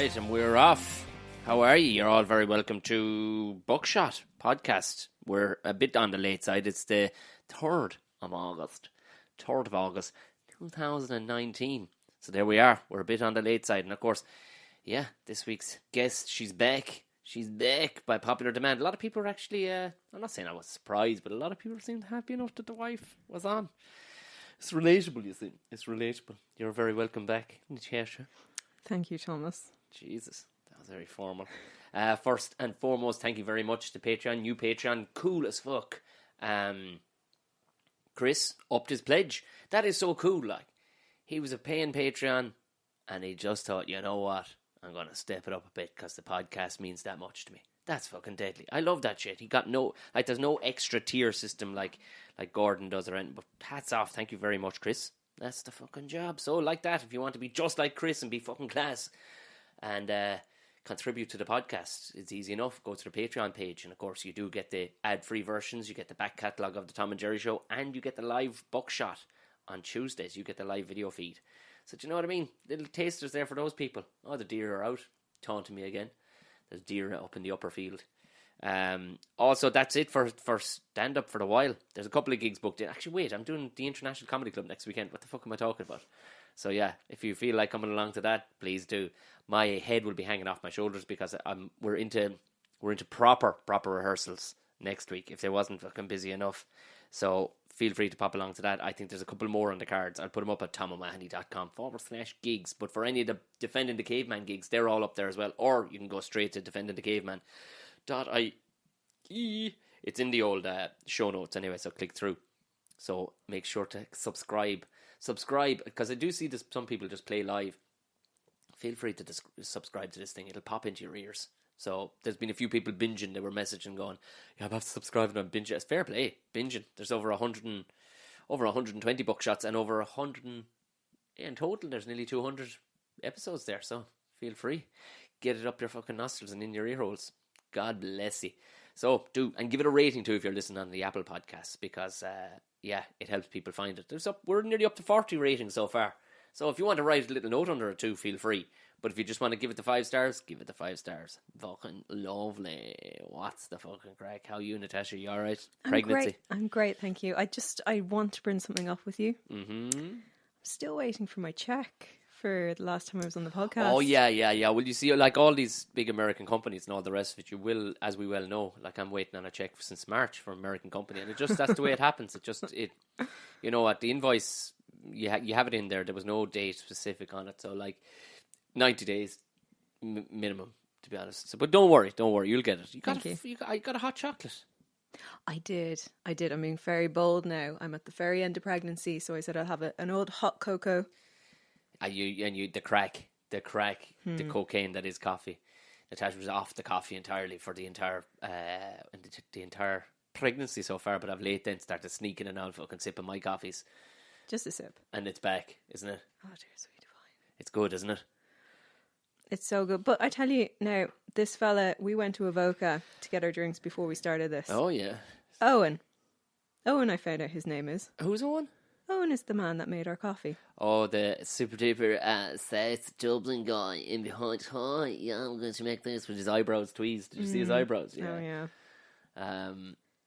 right, and we're off. How are you? You're all very welcome to Buckshot podcast. We're a bit on the late side. It's the 3rd of August. 3rd of August, 2019. So there we are. We're a bit on the late side. And of course, yeah, this week's guest, she's back. She's back by popular demand. A lot of people are actually, I'm not saying I was surprised, but a lot of people seemed happy enough that the wife was on. It's relatable, you see. It's relatable. You're very welcome back, Natasha. Thank you, Thomas. Jesus, that was very formal. First and foremost, thank you very much to Patreon, new Patreon, cool as fuck. Chris upped his pledge. That is so cool, like. He was a paying Patreon, and he just thought, you know what, I'm going to step it up a bit because the podcast means that much to me. That's fucking deadly. I love that shit. He got there's no extra tier system like Gordon does or anything, but hats off. Thank you very much, Chris. That's the fucking job. So like that, if you want to be just like Chris and be fucking class and contribute to the podcast, it's easy enough. Go to the Patreon page, and of course you do get the ad-free versions. You get the back catalogue of the Tom and Jerry show, and you get the live Buckshot on Tuesdays. You get the live video feed. So do you know what I mean? Little tasters there for those people. Oh, the deer are out, taunting me again. There's deer up in the upper field. Also, that's it for stand-up for a while. There's a couple of gigs booked in. Actually, wait, I'm doing the International Comedy Club next weekend. What the fuck am I talking about? So yeah, if you feel like coming along to that, please do. My head will be hanging off my shoulders because we're into proper rehearsals next week, if they wasn't fucking busy enough. So feel free to pop along to that. I think there's a couple more on the cards. I'll put them up at tomomahaney.com/gigs. But for any of the Defending the Caveman gigs, they're all up there as well. Or you can go straight to defendingthecaveman.ie. It's in the old show notes anyway, so click through. So make sure to subscribe, because I do see this, some people just play live. Feel free to subscribe to this thing. It'll pop into your ears. So there's been a few people binging. They were messaging going, yeah, I have to subscribe and I'm binging. It's fair play, binging. There's over 120 Buckshots and over 100 in total. There's nearly 200 episodes there. So feel free, get it up your fucking nostrils and in your ear holes. God bless you. So do, and give it a rating too if you're listening on the Apple Podcasts, because it helps people find it. We're nearly up to 40 ratings so far. So if you want to write a little note under it too, feel free. But if you just want to give it the 5 stars, give it the 5 stars. Fucking lovely. What's the fucking crack? How are you, Natasha? You alright? Pregnancy? I'm great, thank you. I want to bring something up with you. Mm-hmm. I'm still waiting for my check for the last time I was on the podcast. Oh, yeah. Well, you see, like all these big American companies and all the rest of it, you will, as we well know, like I'm waiting on a check since March for an American company. And that's the way it happens. You know what, the invoice, you have it in there. There was no date specific on it. So like 90 days minimum, to be honest. So, but don't worry, you'll get it. I got a hot chocolate. I did. I'm being very bold now. I'm at the very end of pregnancy, so I said I'll have an old hot cocoa. The crack, the cocaine that is coffee. Natasha was off the coffee entirely for the entire pregnancy so far, but I've late then started sneaking and out fucking sipping my coffees. Just a sip. And it's back, isn't it? Oh dear, sweet divine. It's good, isn't it? It's so good. But I tell you now, this fella, we went to Avoca to get our drinks before we started this. Oh, yeah. Owen, I found out his name is. Who's Owen? Owen is the man that made our coffee. Oh, the super duper South Dublin guy in behind. Hi, yeah, I'm going to make this with his eyebrows tweezed. Did you see his eyebrows? Yeah. Oh, yeah.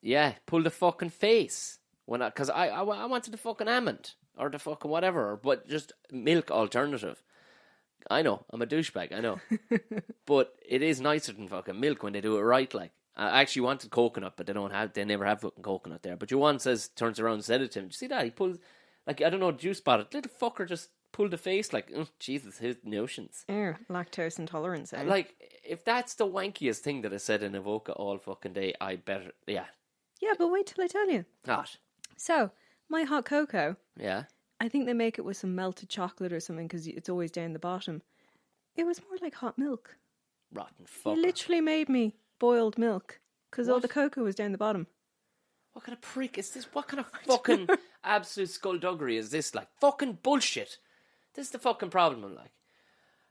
Yeah, pull the fucking face. Because I wanted the fucking almond or the fucking whatever, but just milk alternative. I know, I'm a douchebag, I know. But it is nicer than fucking milk when they do it right, like. I actually wanted coconut, but they never have fucking coconut there. But Joanne turns around and said it to him. Did you see that? He pulled, like, I don't know, did you spot it? Little fucker just pulled the face, like, Jesus, his notions. Lactose intolerance, eh? Like, if that's the wankiest thing that I said in Avoca all fucking day, I better, yeah. Yeah, but wait till I tell you. What? So, my hot cocoa. Yeah. I think they make it with some melted chocolate or something because it's always down the bottom. It was more like hot milk. Rotten fucker. He literally made me boiled milk because all the cocoa was down the bottom. What kind of prick is this? What kind of fucking absolute skullduggery is this? Like, fucking bullshit. This is the fucking problem, I'm like.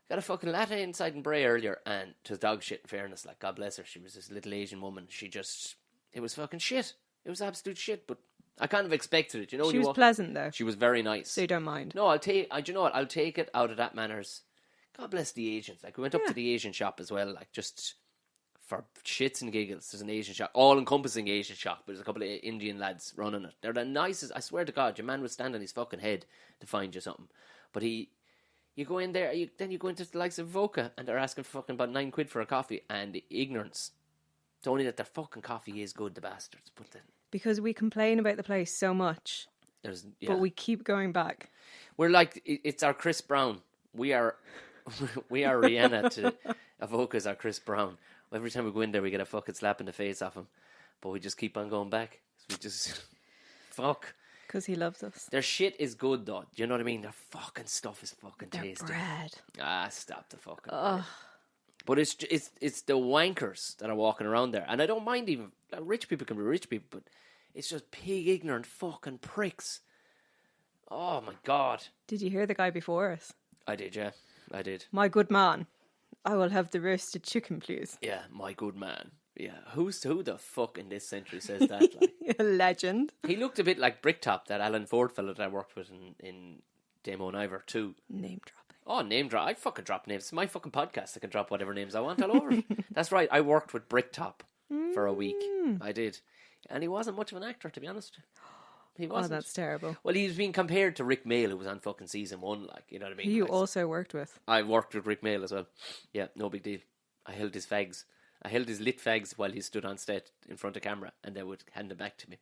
Got a fucking latte inside in Bray earlier, and it was dog shit, in fairness. Like, God bless her. She was this little Asian woman. It was fucking shit. It was absolute shit, but I kind of expected it, you know. She was pleasant, though. She was very nice. So you don't mind? No, do you know what? I'll take it out of that manners. God bless the Asians. Like, we went up to the Asian shop as well, like, just for shits and giggles. There's an Asian shop, all-encompassing Asian shop. There's a couple of Indian lads running it. They're the nicest. I swear to God, your man would stand on his fucking head to find you something. But you go in there, then you go into the likes of Vodka, and they're asking fucking about £9 for a coffee, and the ignorance. It's only that their fucking coffee is good, the bastards. But then, Because we complain about the place so much, but we keep going back. We're like, it's our Chris Brown. We are Rihanna to Avoca's our Chris Brown. Every time we go in there, we get a fucking slap in the face off him. But we just keep on going back. We just, fuck. Because he loves us. Their shit is good, though. Do you know what I mean? Their fucking stuff is fucking tasty. Bread. Stop the fucking bread. But it's the wankers that are walking around there. And I don't mind even, like, rich people can be rich people, but it's just pig ignorant fucking pricks. Oh my God. Did you hear the guy before us? I did, yeah. I did. My good man, I will have the roasted chicken, please. Yeah, my good man. Yeah, who the fuck in this century says that? Like? A legend. He looked a bit like Bricktop, that Alan Ford fellow that I worked with in Damo and Ivor too. Name dropping. Oh, name drop. I fucking drop names. It's my fucking podcast. I can drop whatever names I want all over it. That's right. I worked with Bricktop for a week. I did. And he wasn't much of an actor, to be honest. He wasn't. Oh, that's terrible. Well, he was being compared to Rick Mail, who was on fucking season 1, like, you know what I mean? Who you also worked with. I worked with Rick Mail as well. Yeah, no big deal. I held his fags. I held his lit fags while he stood on set in front of camera, and they would hand them back to me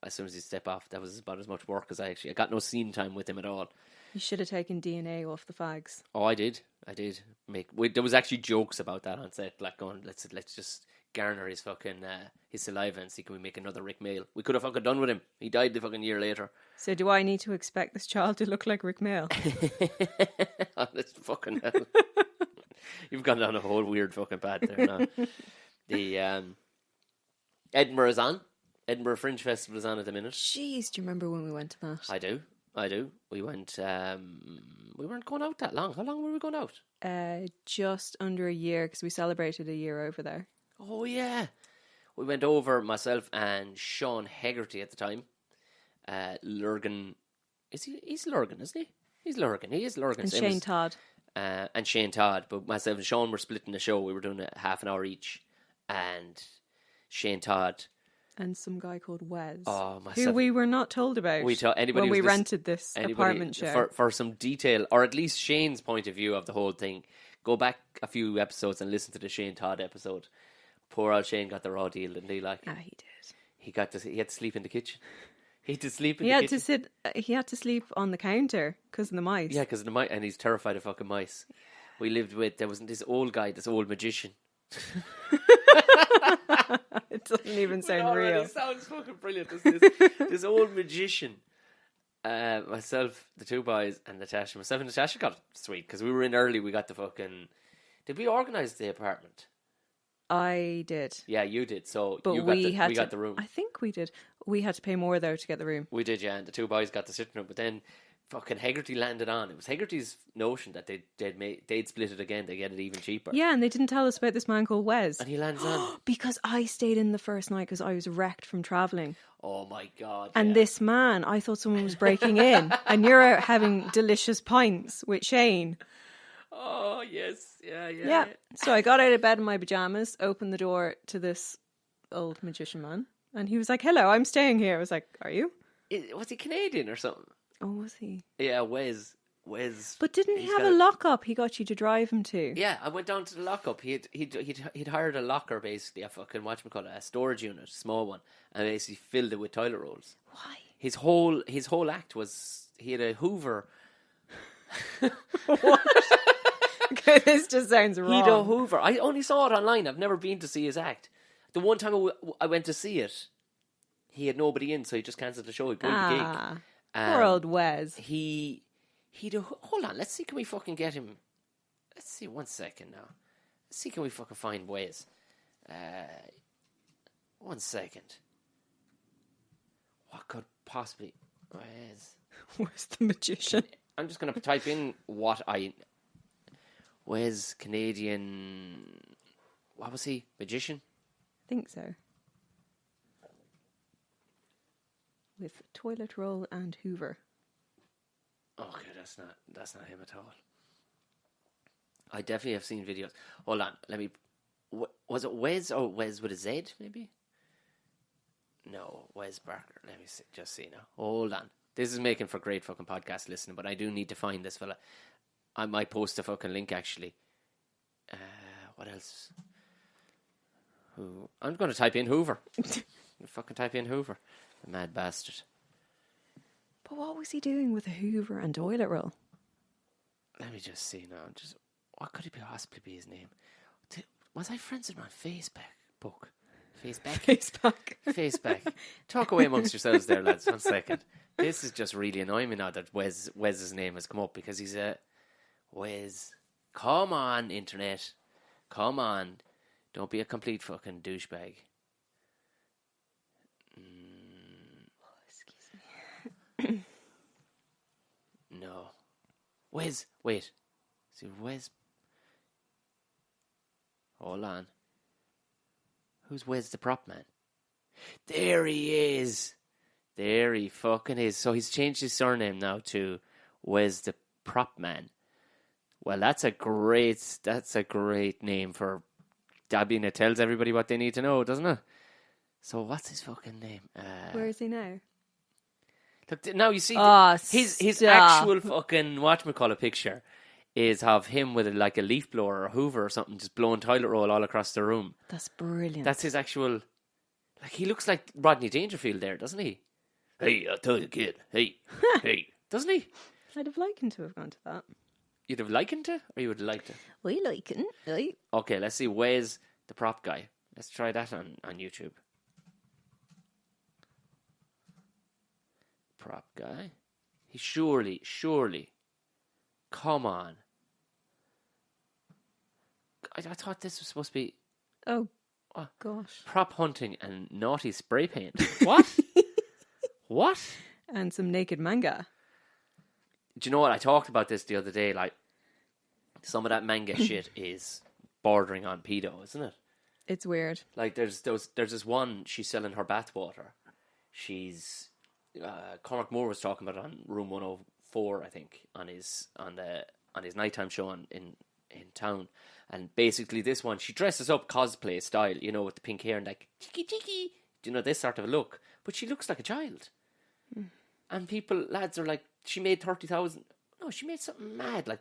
as soon as he'd step off. That was about as much work as I got no scene time with him at all. You should have taken DNA off the fags. Oh, I did. There was actually jokes about that on set, like going, let's just garner his fucking his saliva and see can we make another Rick Mail. We could have fucking done with him. He died the fucking year later. So do I need to expect this child to look like Rick Mail? Oh, that's fucking hell. You've gone down a whole weird fucking path there now. The Edinburgh is on. Edinburgh Fringe Festival is on at the minute. Jeez, do you remember when we went to that? I do. We went, we weren't going out that long. How long were we going out? Just under a year, because we celebrated a year over there. Oh, yeah. We went over, myself and Sean Hegarty at the time. Lurgan. He's Lurgan, isn't he? He's Lurgan. He is Lurgan. And Shane Todd. And Shane Todd. But myself and Sean were splitting the show. We were doing it half an hour each. And Shane Todd. And some guy called Wes. Oh, myself. Who we were not told about when we rented this apartment share. For some detail, or at least Shane's point of view of the whole thing, go back a few episodes and listen to the Shane Todd episode. Poor old Shane got the raw deal, didn't he? Like, he did. He had to sleep in the kitchen. He had to sleep in the kitchen. He had to sleep on the counter because of the mice. Yeah, because of the mice, and he's terrified of fucking mice. We lived with, there was this old guy, this old magician. It doesn't even sound real. It sounds fucking brilliant. This old magician. Myself, the two boys, and Natasha. Myself and Natasha got it sweet because we were in early. We got the fucking. Did we organise the apartment? I did. Yeah, you did. So but we got the room. I think we did. We had to pay more though to get the room. We did, yeah. And the two boys got the sitting room, but then fucking Hegarty landed on. It was Hegarty's notion that they'd split it again. They get it even cheaper. Yeah, and they didn't tell us about this man called Wes. And he lands on because I stayed in the first night because I was wrecked from travelling. Oh my God! And this man, I thought someone was breaking in, and you're out having delicious pints with Shane. Oh yes, yeah. Yeah. So I got out of bed in my pajamas, opened the door to this old magician man, and he was like, "Hello, I'm staying here." I was like, "Are you?" Was he Canadian or something? Oh, was he? Yeah, Wes. But didn't he have a lockup he got you to drive him to? Yeah, I went down to the lockup. He'd hired a locker, basically, a fucking, a storage unit, a small one, and basically filled it with toilet rolls. Why? His whole act was, he had a Hoover. What? Okay, this just sounds wrong. He had a Hoover. I only saw it online. I've never been to see his act. The one time I went to see it, he had nobody in, so he just cancelled the show. He pulled the gig. Poor old Wes. Hold on, let's see, can we fucking get him? Let's see, 1 second now. Let's see, can we fucking find Wes? 1 second. What could possibly... Wes? Where's the magician? I'm just going to type in Wes, Canadian... What was he? Magician? I think so. With toilet roll and Hoover. Okay, that's not him at all. I definitely have seen videos. Hold on, let me. Was it Wes or Wes with a Z? Maybe. No, Wes Barker. Let me see, just see now. Hold on. This is making for great fucking podcast listening, but I do need to find this fella. I might post a fucking link actually. What else? Who? I'm going to type in Hoover. Fucking type in Hoover. The mad bastard. But what was he doing with a Hoover and toilet roll? Let me just see now. Just what could it possibly be his name? Was I friends with him on Facebook? Facebook. Talk away amongst yourselves there, lads. 1 second. This is just really annoying me now that Wes's name has come up because he's a Wes. Come on, internet. Come on. Don't be a complete fucking douchebag. Excuse me. No. Wes. Wait. See, Wes. Hold on. Who's Wes the prop man? There he is. There he fucking is. So he's changed his surname now to Wes the prop man. Well, that's a great name for. I mean, it tells everybody what they need to know, doesn't it? So what's his fucking name? Where is he now? Look, now you see his stop. actual fucking whatchamacallit picture is of him with a leaf blower or a hoover or something just blowing toilet roll all across the room. That's brilliant. That's his actual. Like, he looks like Rodney Dangerfield there, doesn't he? Hey, I'll tell you, kid. Hey, hey. Doesn't he? I'd have liked him to have gone to that. You'd have likened to, or you would have liked it? We like it. Right? Okay, let's see. Wes the prop guy. Let's try that on YouTube. Prop guy. He surely. Come on. I thought this was supposed to be Oh, gosh. prop hunting and naughty spray paint. What? What? And some naked manga. Do you know what? I talked about this the other day. Like, some of that manga shit is bordering on pedo, isn't it? It's weird. Like, there's this one, she's selling her bathwater. She's Cormac Moore was talking about it on Room 104, I think, on his nighttime show in town. And basically, this one, she dresses up cosplay style, you know, with the pink hair and like cheeky, you know, this sort of a look. But she looks like a child. And lads are like, she made 30,000. No, she made something mad, like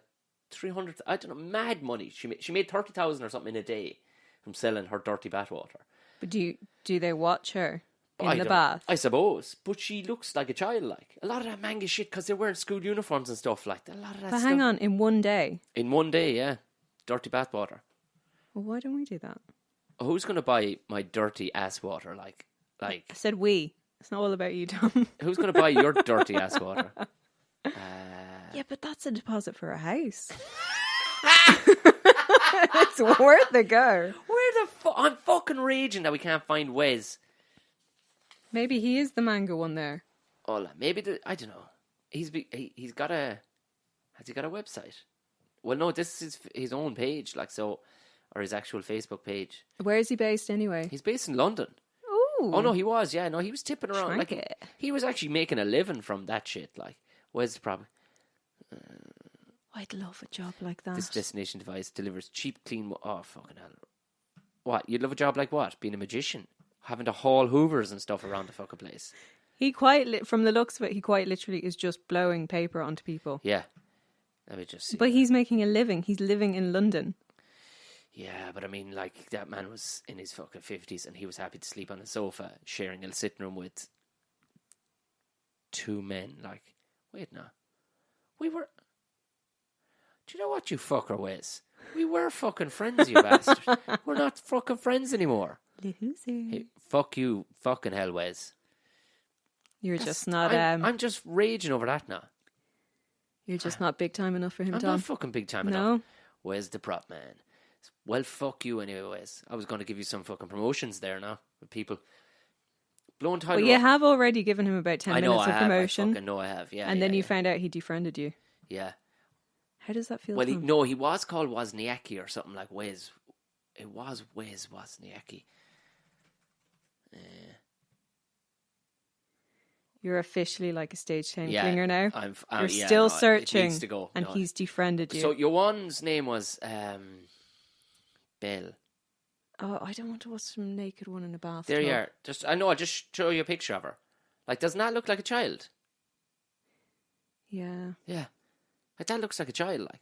300. I don't know, mad money. She made 30,000 or something in a day from selling her dirty bathwater. But do they watch her in the bath? I suppose, but she looks like a child. Like, a lot of that manga shit, because they're wearing school uniforms and stuff like that. A lot of that. But stuff. hang on, in one day. In one day, yeah, dirty bathwater. Well, why don't we do that? Who's going to buy my dirty ass water? Like. I said we. It's not all about you, Tom. Who's going to buy your dirty ass water? Yeah, but that's a deposit for a house. It's worth the go. Where the fuck? I'm fucking raging that we can't find Wes. Maybe he is the manga one there. Oh, maybe I don't know. He's got a. Has he got a website? Well, no. This is his own page, like so, or his actual Facebook page. Where is he based anyway? He's based in London. Ooh. Oh no, he was. Yeah, no, he was tipping around. Shrunk Like it. he was actually making a living from that shit. Like, where's the problem? I'd love a job like that. This destination device delivers cheap, clean. Oh fucking hell! What? You'd love a job like what? Being a magician, having to haul hoovers and stuff around the fucking place. He from the looks of it, he quite literally is just blowing paper onto people. Yeah. Let me just see. But he's making a living. He's living in London. Yeah, but I mean, like, that man was in his fucking 50s and he was happy to sleep on a sofa, sharing a sitting room with 2 men. Like, wait, no. We were... Do you know what, you fucker, Wes? We were fucking friends, you bastard. We're not fucking friends anymore. Loser. Hey, fuck you, fucking hell, Wes. You're just not... I'm just raging over that now. You're just not big time enough for him, I'm Tom. not fucking big time enough. Wes the prop man? Well, fuck you anyway, Wes. I was going to give you some fucking promotions there now with people blowing title. Well, you have already given him about 10 minutes of promotion. I fucking know I have, yeah. And then you found out he defriended you. Yeah. How does that feel? Well, he was called Wozniacki or something like Wes. It was Wes Wozniacki. You're officially like a stage 10 Yeah, clinger now. You're yeah, still no, it searching, needs to go. and No. he's defriended you. So your one's name was Bill. Oh, I don't want to watch some naked one in a bathtub. There you are. I'll just show you a picture of her. Like, doesn't that look like a child? Yeah. Yeah. Like, that looks like a child, like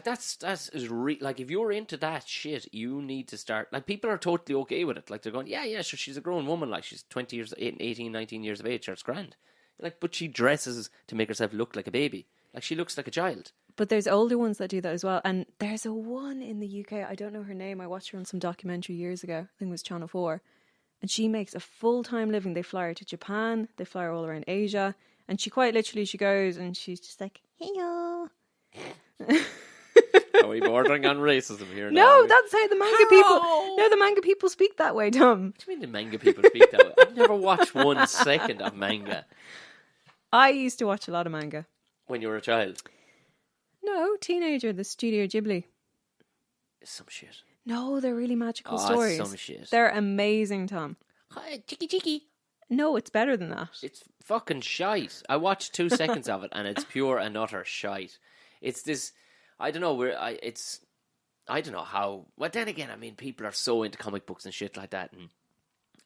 that's like, if you're into that shit, you need to start, like, people are totally okay with it. Like, they're going, yeah, sure, she's a grown woman, like, she's 18, 19 years of age, sure, it's grand. Like, but she dresses to make herself look like a baby. Like, she looks like a child. But there's older ones that do that as well. And there's a one in the UK, I don't know her name, I watched her on some documentary years ago, I think it was Channel 4. And she makes a full-time living. They fly her to Japan, they fly her all around Asia. And she quite literally, she goes and she's just like, hey y'all. Are we bordering on racism here now? No, that's how the manga people. No, the manga people speak that way, Tom. What do you mean the manga people speak that way? I've never watched 1 second of manga. I used to watch a lot of manga. When you were a child? No, teenager, the Studio Ghibli. Some shit. No, they're really magical stories. Some shit. They're amazing, Tom. Hi, chicky. No, it's better than that. It's fucking shite. I watched 2 seconds of it, and it's pure and utter shite. It's this. I don't know I don't know how. Well, then again, I mean, people are so into comic books and shit like that, and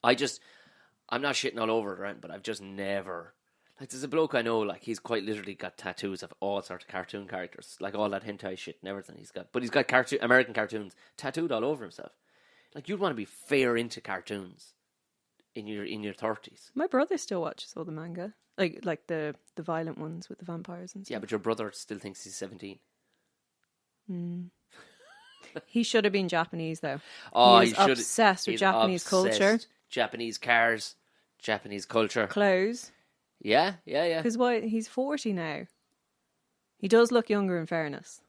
I'm not shitting all over it, right? But I've just never. Like, there's a bloke I know, like, he's quite literally got tattoos of all sorts of cartoon characters, like all that hentai shit and everything. He's got American cartoons tattooed all over himself. Like, you'd want to be fair into cartoons in your 30s. My brother still watches all the manga, like the violent ones with the vampires and stuff. Yeah, but your brother still thinks he's 17. He should have been Japanese, though. Oh, he's obsessed with Japanese culture, Japanese cars, Japanese culture, clothes. Yeah. Because he's 40 now. He does look younger, in fairness.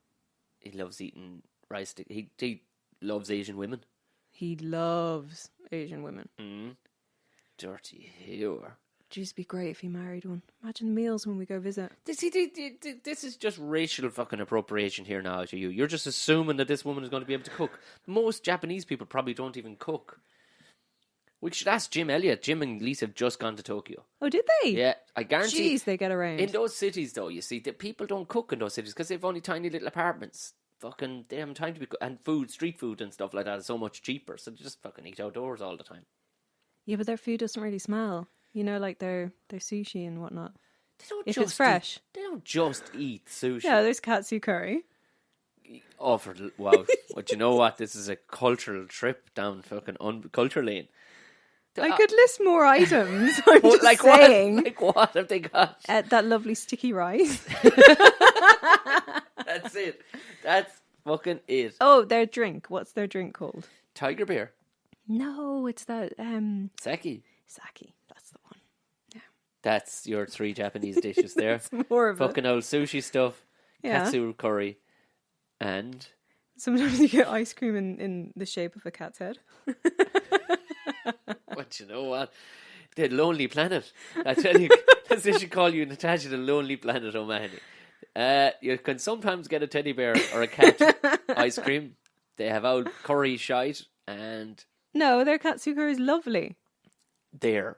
He loves eating rice. He loves Asian women. He loves Asian women. Dirty whore. Jeez, be great if he married one. Imagine the meals when we go visit. This is just racial fucking appropriation here now to you. You're just assuming that this woman is going to be able to cook. Most Japanese people probably don't even cook. We should ask Jim Elliott. Jim and Lisa have just gone to Tokyo. Oh, did they? Yeah, I guarantee. Jeez, they get around. In those cities, though, you see, that people don't cook in those cities because they've only tiny little apartments. Fucking, they haven't time to be... And street food and stuff like that is so much cheaper, so they just fucking eat outdoors all the time. Yeah, but their food doesn't really smell. You know, like their sushi and whatnot. If it's fresh. They don't just eat sushi. Yeah, there's katsu curry. Oh, wow. But you know what? This is a cultural trip down fucking culture lane. I could list more items. I'm just like saying. What? Like what have they got? That lovely sticky rice. That's it. That's fucking it. Oh, their drink. What's their drink called? Tiger beer. No, it's that Sake. Sake. That's the one. Yeah. That's your 3 Japanese dishes there. It's more of fucking old sushi stuff. Yeah. Katsu curry. And sometimes you get ice cream in the shape of a cat's head. But you know what? The Lonely Planet. I tell you, they should call you Natasha the Lonely Planet O'Mahony. You can sometimes get a teddy bear or a cat ice cream. They have old curry shite and... No, their katsu curry is lovely. There.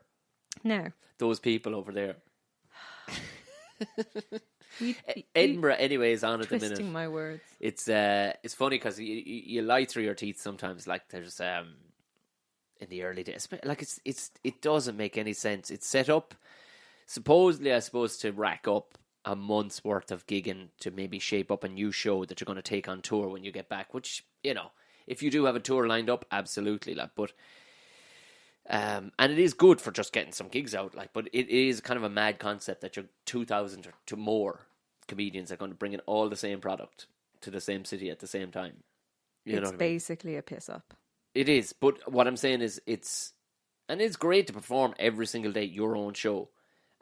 No. Those people over there. Edinburgh, anyway, is on at the minute. Twisting my words. It's funny because you lie through your teeth sometimes. Like there's in the early days, like it doesn't make any sense. It's set up supposedly, I suppose, to rack up a month's worth of gigging to maybe shape up a new show that you're going to take on tour when you get back. Which, you know, if you do have a tour lined up, absolutely, like, but. And it is good for just getting some gigs out, like, but it is kind of a mad concept that you're 2,000 or to more comedians are going to bring in all the same product to the same city at the same time. It's basically a piss up. It is, but what I'm saying is it's great to perform every single day your own show,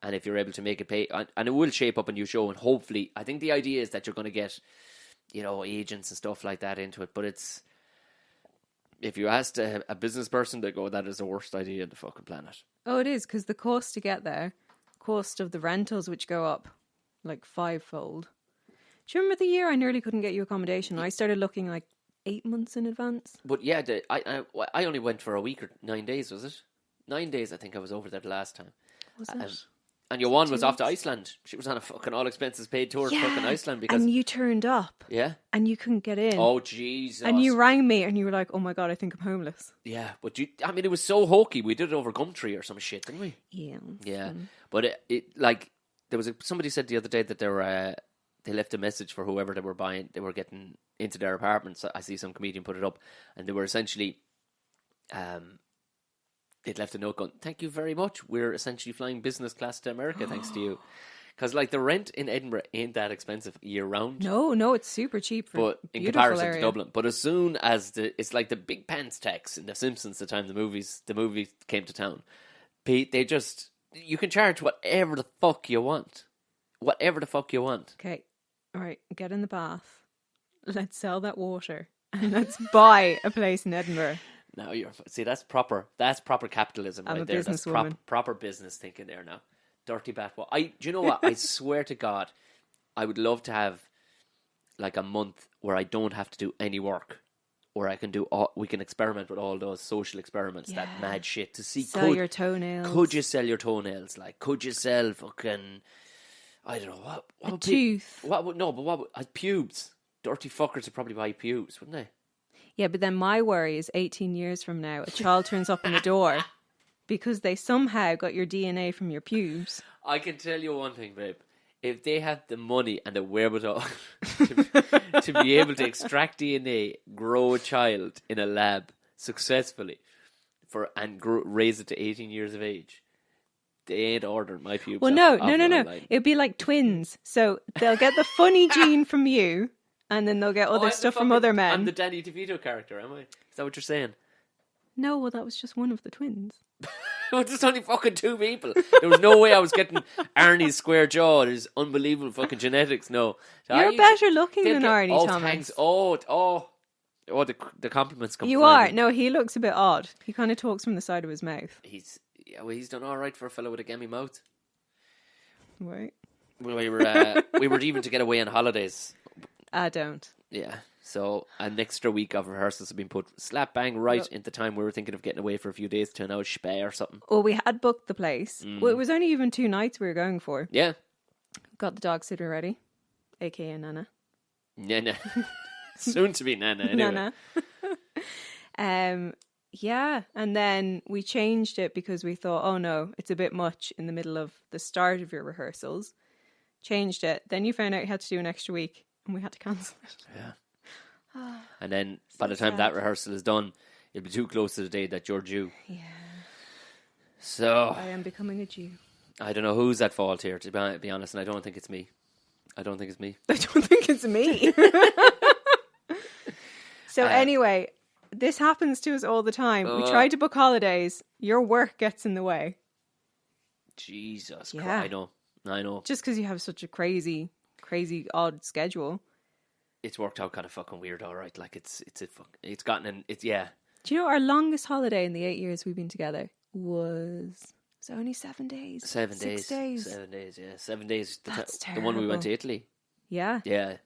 and if you're able to make it pay, and it will shape up a new show, and hopefully, I think the idea is that you're going to get, you know, agents and stuff like that into it, but it's. If you asked a business person, they go, that is the worst idea on the fucking planet. Oh, it is, because the cost to get there, cost of the rentals, which go up like 5-fold. Do you remember the year I nearly couldn't get you accommodation? I started looking like 8 months in advance. But yeah, I only went for a week or 9 days, was it? 9 days, I think I was over there the last time. Was it? And your one was 2 off to weeks. Iceland. She was on a fucking all expenses paid tour to fucking Iceland because and you turned up. Yeah. And you couldn't get in. Oh Jesus. And you rang me and you were like, oh my God, I think I'm homeless. Yeah, but it was so hokey. We did it over Gumtree or some shit, didn't we? Yeah. Yeah. But it like there was somebody said the other day that they left a message for whoever they were buying. They were getting into their apartments. I see some comedian put it up, and they were essentially, they'd left a note going, "Thank you very much. We're essentially flying business class to America thanks to you." Because like the rent in Edinburgh ain't that expensive year round. No, it's super cheap for but in beautiful comparison area. to Dublin. But as soon as it's like the big pants tax in The Simpsons, the time the movie came to town, they just you can charge whatever the fuck you want. Whatever the fuck you want. Okay, all right, get in the bath. Let's sell that water and let's buy a place in Edinburgh. Now that's proper capitalism I'm right a there. That's businesswoman. proper business thinking there now. Dirty bat. Well, do you know what? I swear to God, I would love to have like a month where I don't have to do any work, where I can we can experiment with all those social experiments, that mad shit to see Sell your toenails. Could you sell your toenails? Like, could you sell fucking I don't know what a tooth? Pubes? Dirty fuckers would probably buy pubes, wouldn't they? Yeah, but then my worry is 18 years from now, a child turns up on the door because they somehow got your DNA from your pubes. I can tell you one thing, babe. If they had the money and the wherewithal to be able to extract DNA, grow a child in a lab successfully, raise it to 18 years of age, they ain't ordering my pubes. Well, no. It'd be like twins. So they'll get the funny gene from you, and then they'll get other stuff from other men. I'm the Danny DeVito character, am I? Is that what you're saying? No, well, that was just one of the twins. Well, there's only fucking 2 people. There was no way I was getting Arnie's square jaw. There's unbelievable fucking genetics. No, You're better looking than Arnie, Thomas. Thanks. The compliments come. You are. No, he looks a bit odd. He kind of talks from the side of his mouth. He's done all right for a fellow with a gammy mouth. Right. We were even to get away on holidays. I don't. Yeah. So an extra week of rehearsals have been put slap bang right into time we were thinking of getting away for a few days to an out spa or something. Well, we had booked the place. Well, it was only even 2 nights we were going for. Yeah. Got the dog sitter ready, aka Nana. Nana. Soon to be Nana anyway. Nana. Yeah, and then we changed it because we thought, oh no, it's a bit much in the middle of the start of your rehearsals. Changed it. Then you found out you had to do an extra week and we had to cancel it. Yeah. And then by the time that rehearsal is done, it'll be too close to the day that you're due. Yeah. So I am becoming a Jew. I don't know who's at fault here, to be honest, and I don't think it's me. I don't think it's me. So anyway, this happens to us all the time. We try to book holidays. Your work gets in the way. Jesus Christ. I know. Just because you have such a crazy odd schedule. It's worked out kind of fucking weird, all right. Like it's Do you know our longest holiday in the 8 years we've been together was only 7 days. 7 6 days. days. 7 days, yeah. 7 days. That's the one we went to Italy. Yeah. Yeah.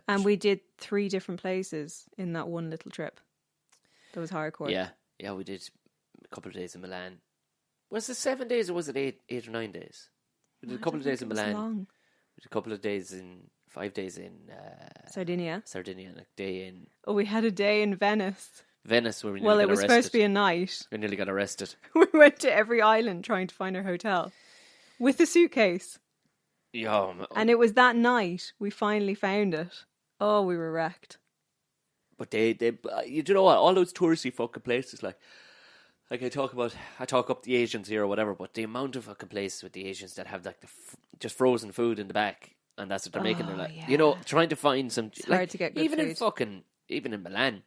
And we did 3 different places in that one little trip. That was hardcore. Yeah, we did a couple of days in Milan. Was it 7 days or was it 8 or 9 days? We did a couple of days in Milan. Long. We did a couple of days 5 days in Sardinia and a day in... Oh, we had a day in Venice. Where we nearly got arrested. It was supposed to be a night. We nearly got arrested. We went to every island trying to find our hotel with a suitcase. Yeah, and it was that night we finally found it. Oh, we were wrecked. But they you know what? All those touristy fucking places, like I talk up the Asians here or whatever, but the amount of fucking places with the Asians that have like just frozen food in the back, and that's what they're making. They're like, trying to find some. It's hard to get good food. Even in Milan,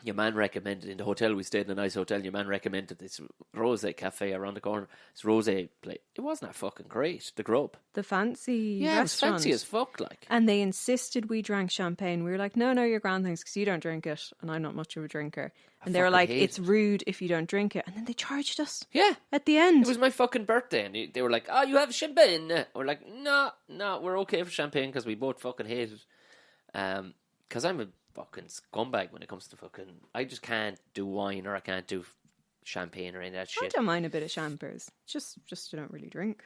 your man recommended in the hotel we stayed in, a nice hotel. Your man recommended this Rose Cafe around the corner. It's Rose place. It wasn't that fucking great. The grub, the fancy restaurant. It was fancy as fuck. Like, and they insisted we drank champagne. We were like, no, you're grand, thanks, because you don't drink it, and I'm not much of a drinker. And they were like, it's rude if you don't drink it. And then they charged us. Yeah. At the end. It was my fucking birthday. And they were like, oh, you have champagne. We're like, no, we're okay for champagne because we both fucking hate it. Because I'm a fucking scumbag when it comes to fucking... I just can't do wine or I can't do champagne or any of that shit. I don't mind a bit of champers. Just I don't really drink.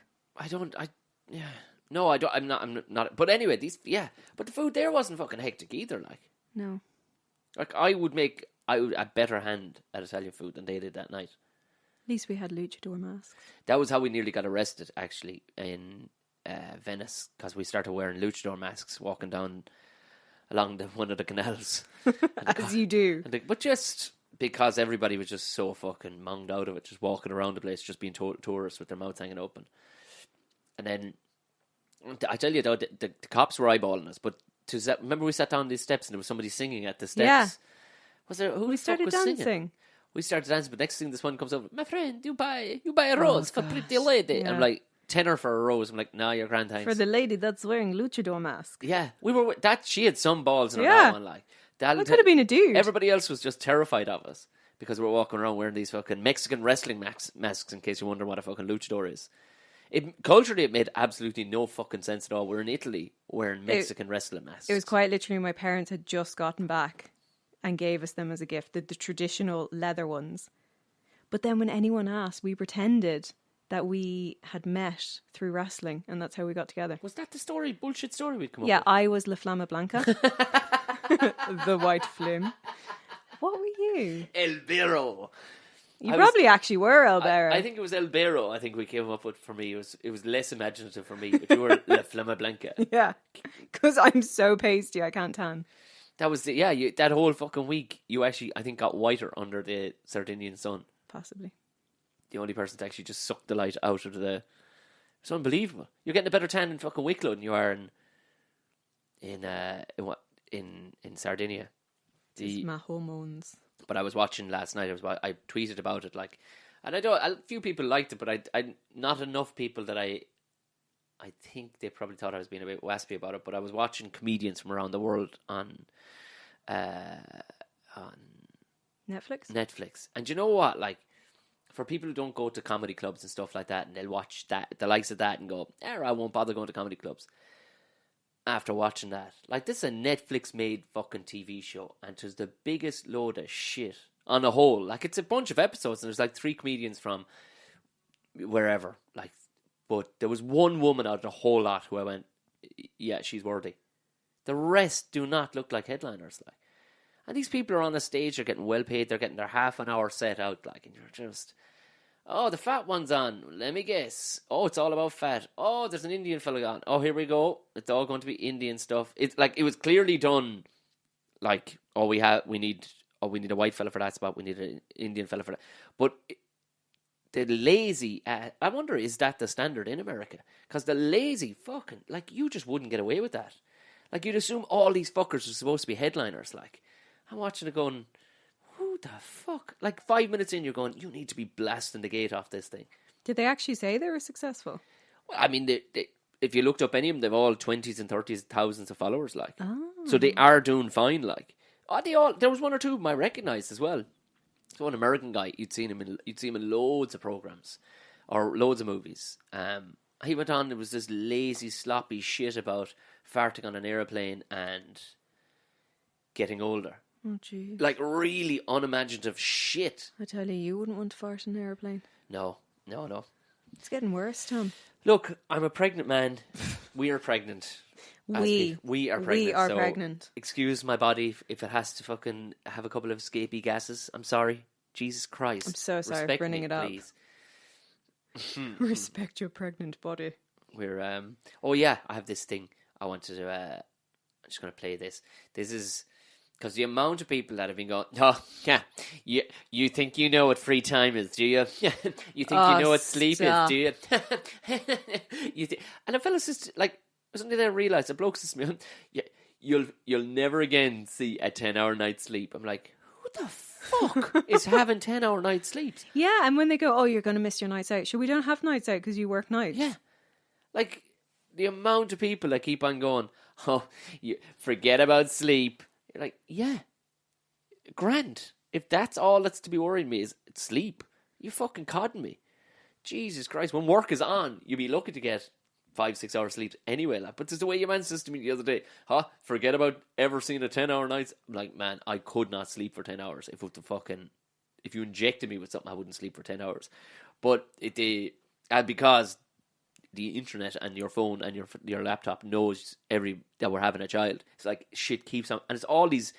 Yeah. No, I don't. I'm not. But anyway, But the food there wasn't fucking hectic either. No. Like I would make a better hand at Italian food than they did that night. At least we had luchador masks. That was how we nearly got arrested, actually, in Venice, because we started wearing luchador masks walking down along one of the canals. As you do. But just because everybody was just so fucking monged out of it, just walking around the place, just being tourists with their mouths hanging open. And then, I tell you though, the cops were eyeballing us, but remember we sat down these steps and there was somebody singing at the steps? Yeah. Was there, who We the fuck started was dancing. singing? We started dancing, but next thing this one comes over, my friend, you buy a rose for pretty lady. And I'm like, tenner for a rose. I'm like, nah, you're grand, thanks. For the lady that's wearing luchador mask. Yeah, she had some balls in that one, like. That could have been a dude. Everybody else was just terrified of us because we're walking around wearing these fucking Mexican wrestling masks, in case you wonder what a fucking luchador is. Culturally, it made absolutely no fucking sense at all. We're in Italy wearing Mexican wrestling masks. It was quite literally my parents had just gotten back and gave us them as a gift, the traditional leather ones. But then when anyone asked, we pretended that we had met through wrestling, and that's how we got together. Was that the bullshit story we'd come up Yeah, with? I was La Flama Blanca. The white flame. What were you? El Bero. You probably actually were Albero. I think it was El Bero. I think we came up with, for me. It was less imaginative for me, but you were La Flama Blanca. Yeah, because I'm so pasty, I can't tan. That was that whole fucking week. You actually, I think, got whiter under the Sardinian sun. Possibly. The only person to actually just suck the light out of the. It's unbelievable. You're getting a better tan in fucking Wicklow than you are in Sardinia. It's my hormones. But I was watching last night. I tweeted about it, like, and a few people liked it, but I not enough people that I think they probably thought I was being a bit waspy about it. But I was watching comedians from around the world on Netflix, and you know what, like, for people who don't go to comedy clubs and stuff like that, and they'll watch the likes of that and go, I won't bother going to comedy clubs. After watching that, like, this is a Netflix-made fucking TV show, and it's the biggest load of shit on a whole. Like, it's a bunch of episodes, and there's like 3 comedians from wherever, like, but there was one woman out of the whole lot who I went, yeah, she's worthy. The rest do not look like headliners, like. And these people are on the stage, they're getting well paid, they're getting their half an hour set out, like, and you're just, oh, the fat one's on, let me guess. Oh, it's all about fat. Oh, there's an Indian fella on. Oh, here we go. It's all going to be Indian stuff. It's like, it was clearly done, like, we need a white fella for that spot, we need an Indian fella for that. But the lazy, I wonder, is that the standard in America? Because the lazy fucking, like, you just wouldn't get away with that. Like, you'd assume all these fuckers are supposed to be headliners, like. I'm watching it going, who the fuck? Like, 5 minutes in, you're going, you need to be blasting the gate off this thing. Did they actually say they were successful? Well, I mean, if you looked up any of them, they've all 20s and 30s, thousands of followers, like. Oh. So they are doing fine, like. There was one or two of them I recognised as well. So one American guy, you'd see him in loads of programs or loads of movies. He went on, there was this lazy, sloppy shit about farting on an aeroplane and getting older. Oh, jeez. Like, really unimaginative shit. I tell you, you wouldn't want to fart in an airplane. No. It's getting worse, Tom. Look, I'm a pregnant man. We are pregnant. We are pregnant. We are so pregnant. Excuse my body if it has to fucking have a couple of escapee gases. I'm sorry. Jesus Christ. I'm so sorry Respect for bringing me, it up. please. Respect your pregnant body. We're oh yeah, I have this thing I wanted to I'm just going to play this. This is because the amount of people that have been going, oh, yeah, you think you know what free time is, do you? You think you know what sleep is, do you? And a fella says, like, something I realised, a bloke says to me, yeah, you'll never again see a 10-hour night's sleep. I'm like, who the fuck is having 10-hour night sleeps? Yeah, and when they go, oh, you're going to miss your nights out. Sure, we don't have nights out because you work nights. Yeah. Like, the amount of people that keep on going, oh, you forget about sleep. You're like, yeah, grand. If that's all that's to be worrying me is sleep, you fucking codding me. Jesus Christ, when work is on, you'd be lucky to get 5-6 hours sleep anyway, lad. But it's the way your man says to me the other day, forget about ever seeing a 10-hour night. I'm like, man, I could not sleep for 10 hours. If you injected me with something, I wouldn't sleep for 10 hours. But because the internet and your phone and your laptop knows that we're having a child. It's like shit keeps on, and it's all these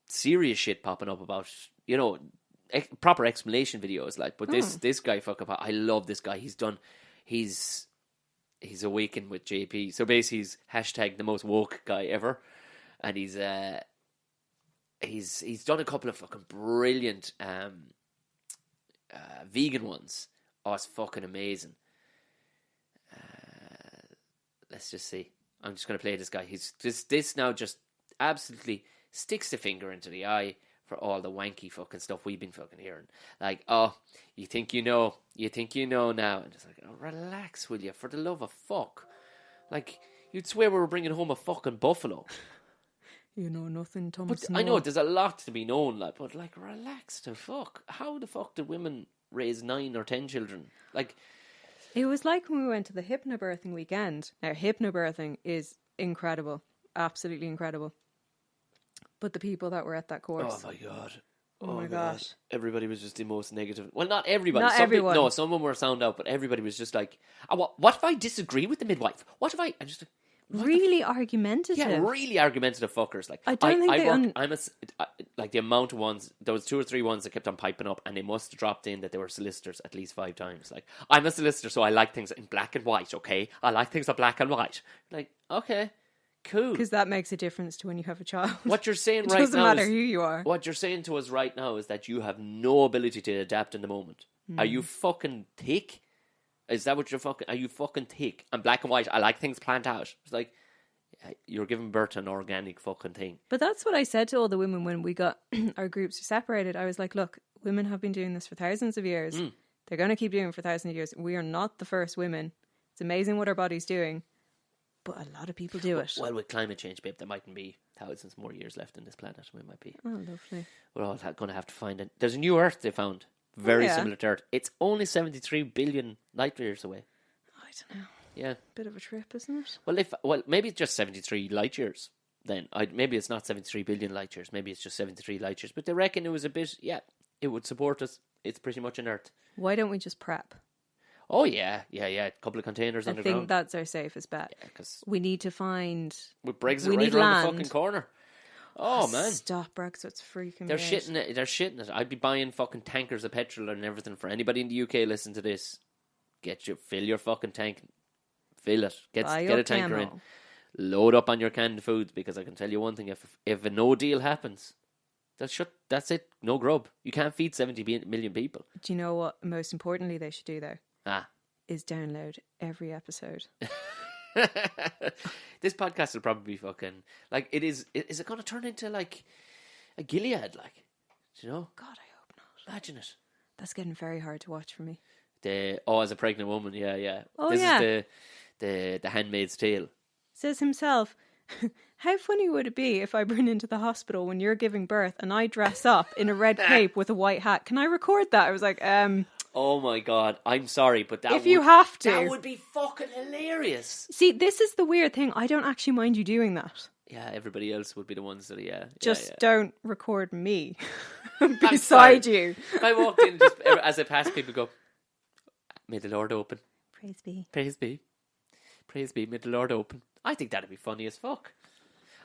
serious shit popping up about, you know, proper explanation videos. Like, but this guy I love this guy. He's awakened with JP. So basically, he's hashtag the most woke guy ever, and he's done a couple of fucking brilliant vegan ones. Oh, it's fucking amazing. Let's just see. I'm just going to play this guy. He's this now just absolutely sticks the finger into the eye for all the wanky fucking stuff we've been fucking hearing. Like, oh, you think you know now. And just like, oh, relax, will you? For the love of fuck. Like, you'd swear we were bringing home a fucking buffalo. You know nothing, Thomas. But I know there's a lot to be known, like, but like, relax the fuck. How the fuck did women raise 9 or 10 children? Like, it was like when we went to the hypnobirthing weekend. Now, hypnobirthing is incredible, absolutely incredible. But the people that were at that course, oh my god, oh my gosh, everybody was just the most negative. Well, not everybody. Not everyone. No, some of them were sound out, but everybody was just like, oh, what if I disagree with the midwife? What if I just really argumentative? Yeah, really argumentative fuckers. Like, I don't think like the amount of ones. There was 2 or 3 ones that kept on piping up, and they must have dropped in that they were solicitors at least 5 times. Like, I'm a solicitor, so I like things in black and white. Okay, I like things in black and white. Like, okay, cool. Because that makes a difference to when you have a child. What you're saying it right now doesn't matter who you are. What you're saying to us right now is that you have no ability to adapt in the moment. Are you fucking thick? Is that what you're fucking? Are you fucking thick? And black and white. I like things planned out. It's like, you're giving birth to an organic fucking thing. But that's what I said to all the women when we got our groups separated. I was like, look, women have been doing this for thousands of years. They're going to keep doing it for thousands of years. We are not the first women. It's amazing what our body's doing. But a lot of people do it. Well, with climate change, babe, there mightn't be thousands more years left on this planet. We might be. Oh, lovely. We're all going to have to find it. There's a new Earth they found. Very similar to Earth. It's only 73 billion light years away. I don't know. Yeah. Bit of a trip, isn't it? Well, maybe it's just 73 light years then. Maybe it's not 73 billion light years. Maybe it's just 73 light years. But they reckon it was a bit, it would support us. It's pretty much an Earth. Why don't we just prep? Oh, yeah. A couple of containers underground. I think that's our safest bet. Yeah, because we need to find... With Brexit right around the fucking corner. Oh, man. Stop, Brexit's freaking They're shitting it. They're shitting it. I'd be buying fucking tankers of petrol and everything for anybody in the UK listen to this. Fill your fucking tank. Fill it. Get a tanker in. Load up on your canned foods, because I can tell you one thing: if a no deal happens, that's it. No grub. You can't feed 70 million people. Do you know what? Most importantly, they should do though. Is download every episode. This podcast will probably be fucking like it is. Is it going to turn into like a Gilead? Like, do you know? God, I hope not. Imagine it. That's getting very hard to watch for me. As a pregnant woman, yeah. Oh, this yeah. is the Handmaid's Tale. Says himself, how funny would it be if I run into the hospital when you're giving birth and I dress up in a red cape with a white hat? Can I record that? I was like, Oh my God, I'm sorry, but you have to. That would be fucking hilarious. See, this is the weird thing. I don't actually mind you doing that. Yeah, everybody else would be the ones that, Just don't record me beside you. If I walked in, just as I pass people, go, may the Lord open. Praise be. Praise be. Praise be. May the Lord open. I think that'd be funny as fuck.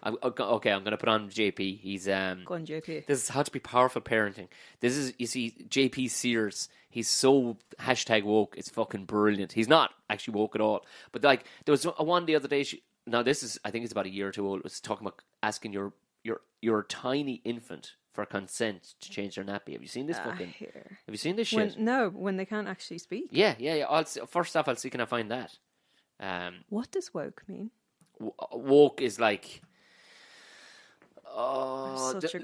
Okay, I'm going to put on JP. He's Go on, JP. This is how to be powerful parenting. This is, you see, JP Sears. He's so #woke. It's fucking brilliant. He's not actually woke at all. But like, there was one the other day. Now this is, I think it's about a year or two old. It was talking about asking your tiny infant for consent to change their nappy. Have you seen this fucking? Have you seen this shit? When they can't actually speak. Yeah. First off, I'll see can I find that. What does woke mean? Woke is like,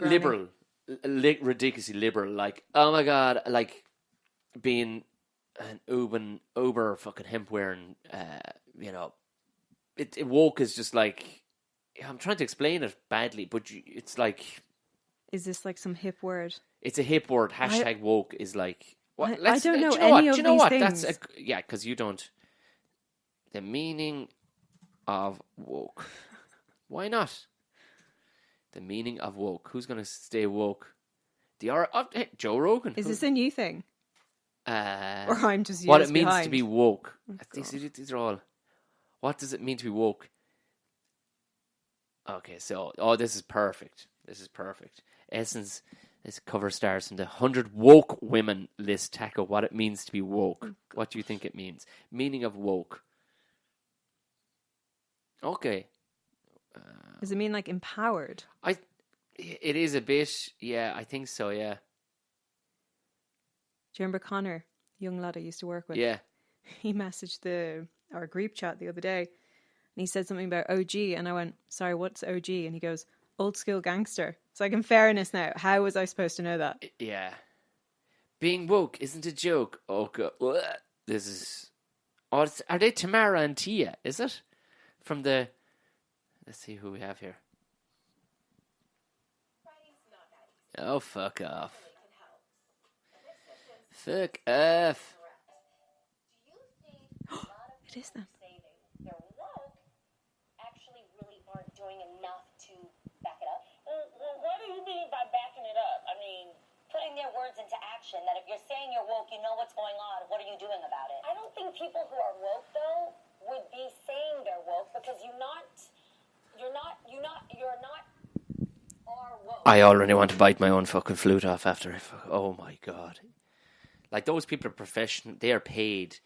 liberal, ridiculously liberal. Like, oh my God, like being an uber fucking hemp wearing, it woke is just like, I'm trying to explain it badly, but it's like, is this like some hip word? It's a hip word. #woke is like, I don't know any of these things. That's because you don't. The meaning of woke. Why not? The meaning of woke. Who's going to stay woke? Joe Rogan. Is this a new thing? Or I'm just what years it means behind. to be woke. Oh, These are all. What does it mean to be woke? Okay, so this is perfect. This is perfect. Essence. This cover stars from the 100 woke women list tackle what it means to be woke. What do you think it means? Meaning of woke. Okay. Does it mean like empowered? It is a bit. Yeah, I think so. Yeah. Do you remember Connor, the young lad I used to work with? Yeah. He messaged our group chat the other day, and he said something about OG, and I went, "Sorry, what's OG?" And he goes, "Old school gangster." It's like, in fairness, now, how was I supposed to know that? Yeah. Being woke isn't a joke. Oh god. This is. Oh, are they Tamara and Tia? Is it from the? Let's see who we have here. Oh, fuck off. Fuck off. It is them. They're woke, actually really aren't doing enough to back it up. Well, what do you mean by backing it up? I mean, putting their words into action, that if you're saying you're woke, you know what's going on. What are you doing about it? I don't think people who are woke, though, would be saying they're woke because you're not are woke. I already want to bite my own fucking flute off after oh my god. Like, those people are professional. They are paid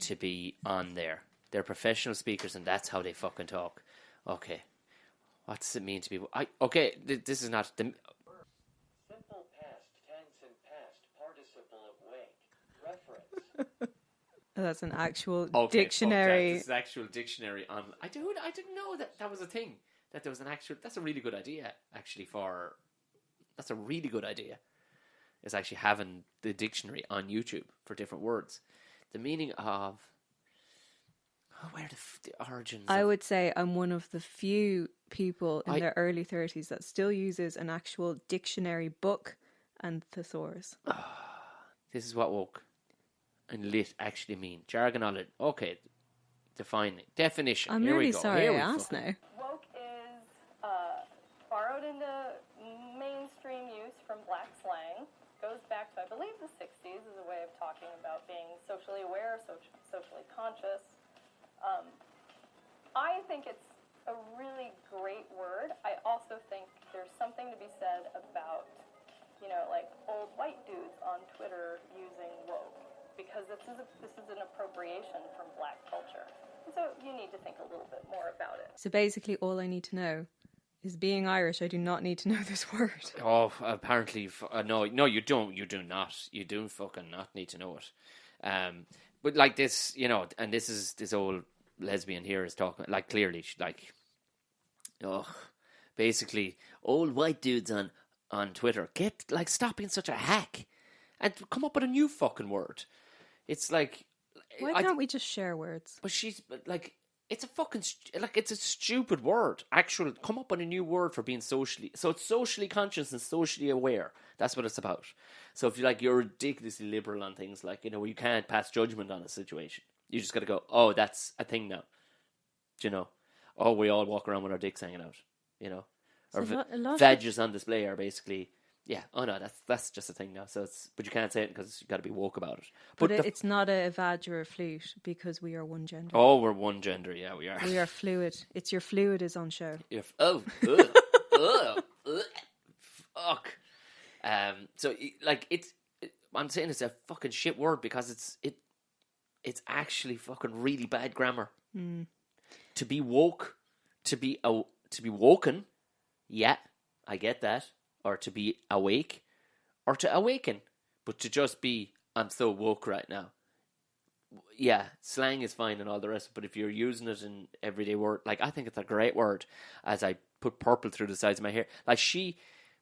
to be on there. They're professional speakers, and that's how they fucking talk. Okay. What does it mean to be... Okay, this is not... Simple past tense and past participle of wake. Reference. That's an actual Okay, dictionary. This is actual dictionary on... I didn't know that was a thing. That there was an actual... That's a really good idea, actually, for... That's a really good idea. Is actually having the dictionary on YouTube for different words. The meaning of... where the origins... I would say I'm one of the few people in their early 30s that still uses an actual dictionary book and thesaurus. This is what woke and lit actually mean. Jargon on it. Okay. Definition. I'm Here really we go. sorry Here I we asked fucking- now. Woke is borrowed into mainstream use from black slang. Goes back to, I believe, the 60s as a way of talking about being socially aware, socially conscious. I think it's a really great word. I also think there's something to be said about, like old white dudes on Twitter using woke, because this is an appropriation from black culture. And so you need to think a little bit more about it. So basically all I need to know is, being Irish, I do not need to know this word. Oh, apparently... no, you don't. You do not. You do fucking not need to know it. But like this, and this is... This old lesbian here is talking... Like, clearly, basically, old white dudes on Twitter, stop being such a hack and come up with a new fucking word. It's like... Why can't we just share words? But it's a fucking... it's a stupid word. Come up with a new word for being socially... So it's socially conscious and socially aware. That's what it's about. So if you're ridiculously liberal on things like, where you can't pass judgment on a situation, you just got to go, oh, that's a thing now. Oh, we all walk around with our dicks hanging out, Or veggies on display are basically... Yeah, oh no, that's just a thing now. So but you can't say it because you got to be woke about it. But it's not a vag or a flute because we are one gender. Oh, we're one gender. Yeah, we are. We are fluid. It's your fluid is on show. Fuck. So I'm saying it's a fucking shit word because it's actually fucking really bad grammar. To be woke, to be woken. Yeah, I get that. Or to be awake, or to awaken, but to just be, I'm so woke right now. Yeah, slang is fine and all the rest, but if you're using it in everyday word, I think it's a great word. As I put purple through the sides of my hair, she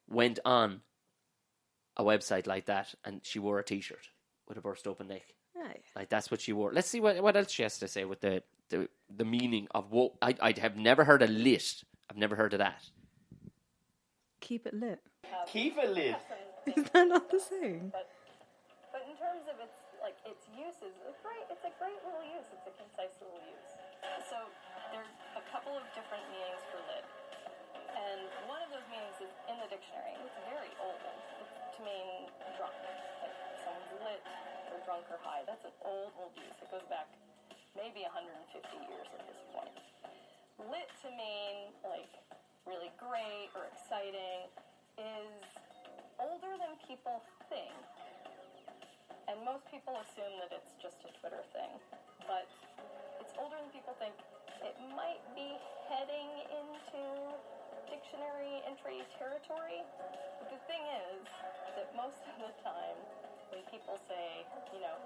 went on a website like that, and she wore a t-shirt with a burst open neck. Oh. That's what she wore. Let's see what else she has to say with the meaning of woke. I have never heard of lit. I've never heard of that. Keep it lit. Keep it lit. Is that not the same? But in terms of its uses, it's a great little use. It's a concise little use. So there's a couple of different meanings for lit, and one of those meanings is in the dictionary. It's very old. It's to mean drunk, like someone's lit or drunk or high. That's an old use. It goes back maybe 150 years at this point. Lit to mean like really great or exciting is older than people think. And most people assume that it's just a Twitter thing. But it's older than people think. It might be heading into dictionary entry territory. But the thing is that most of the time when people say,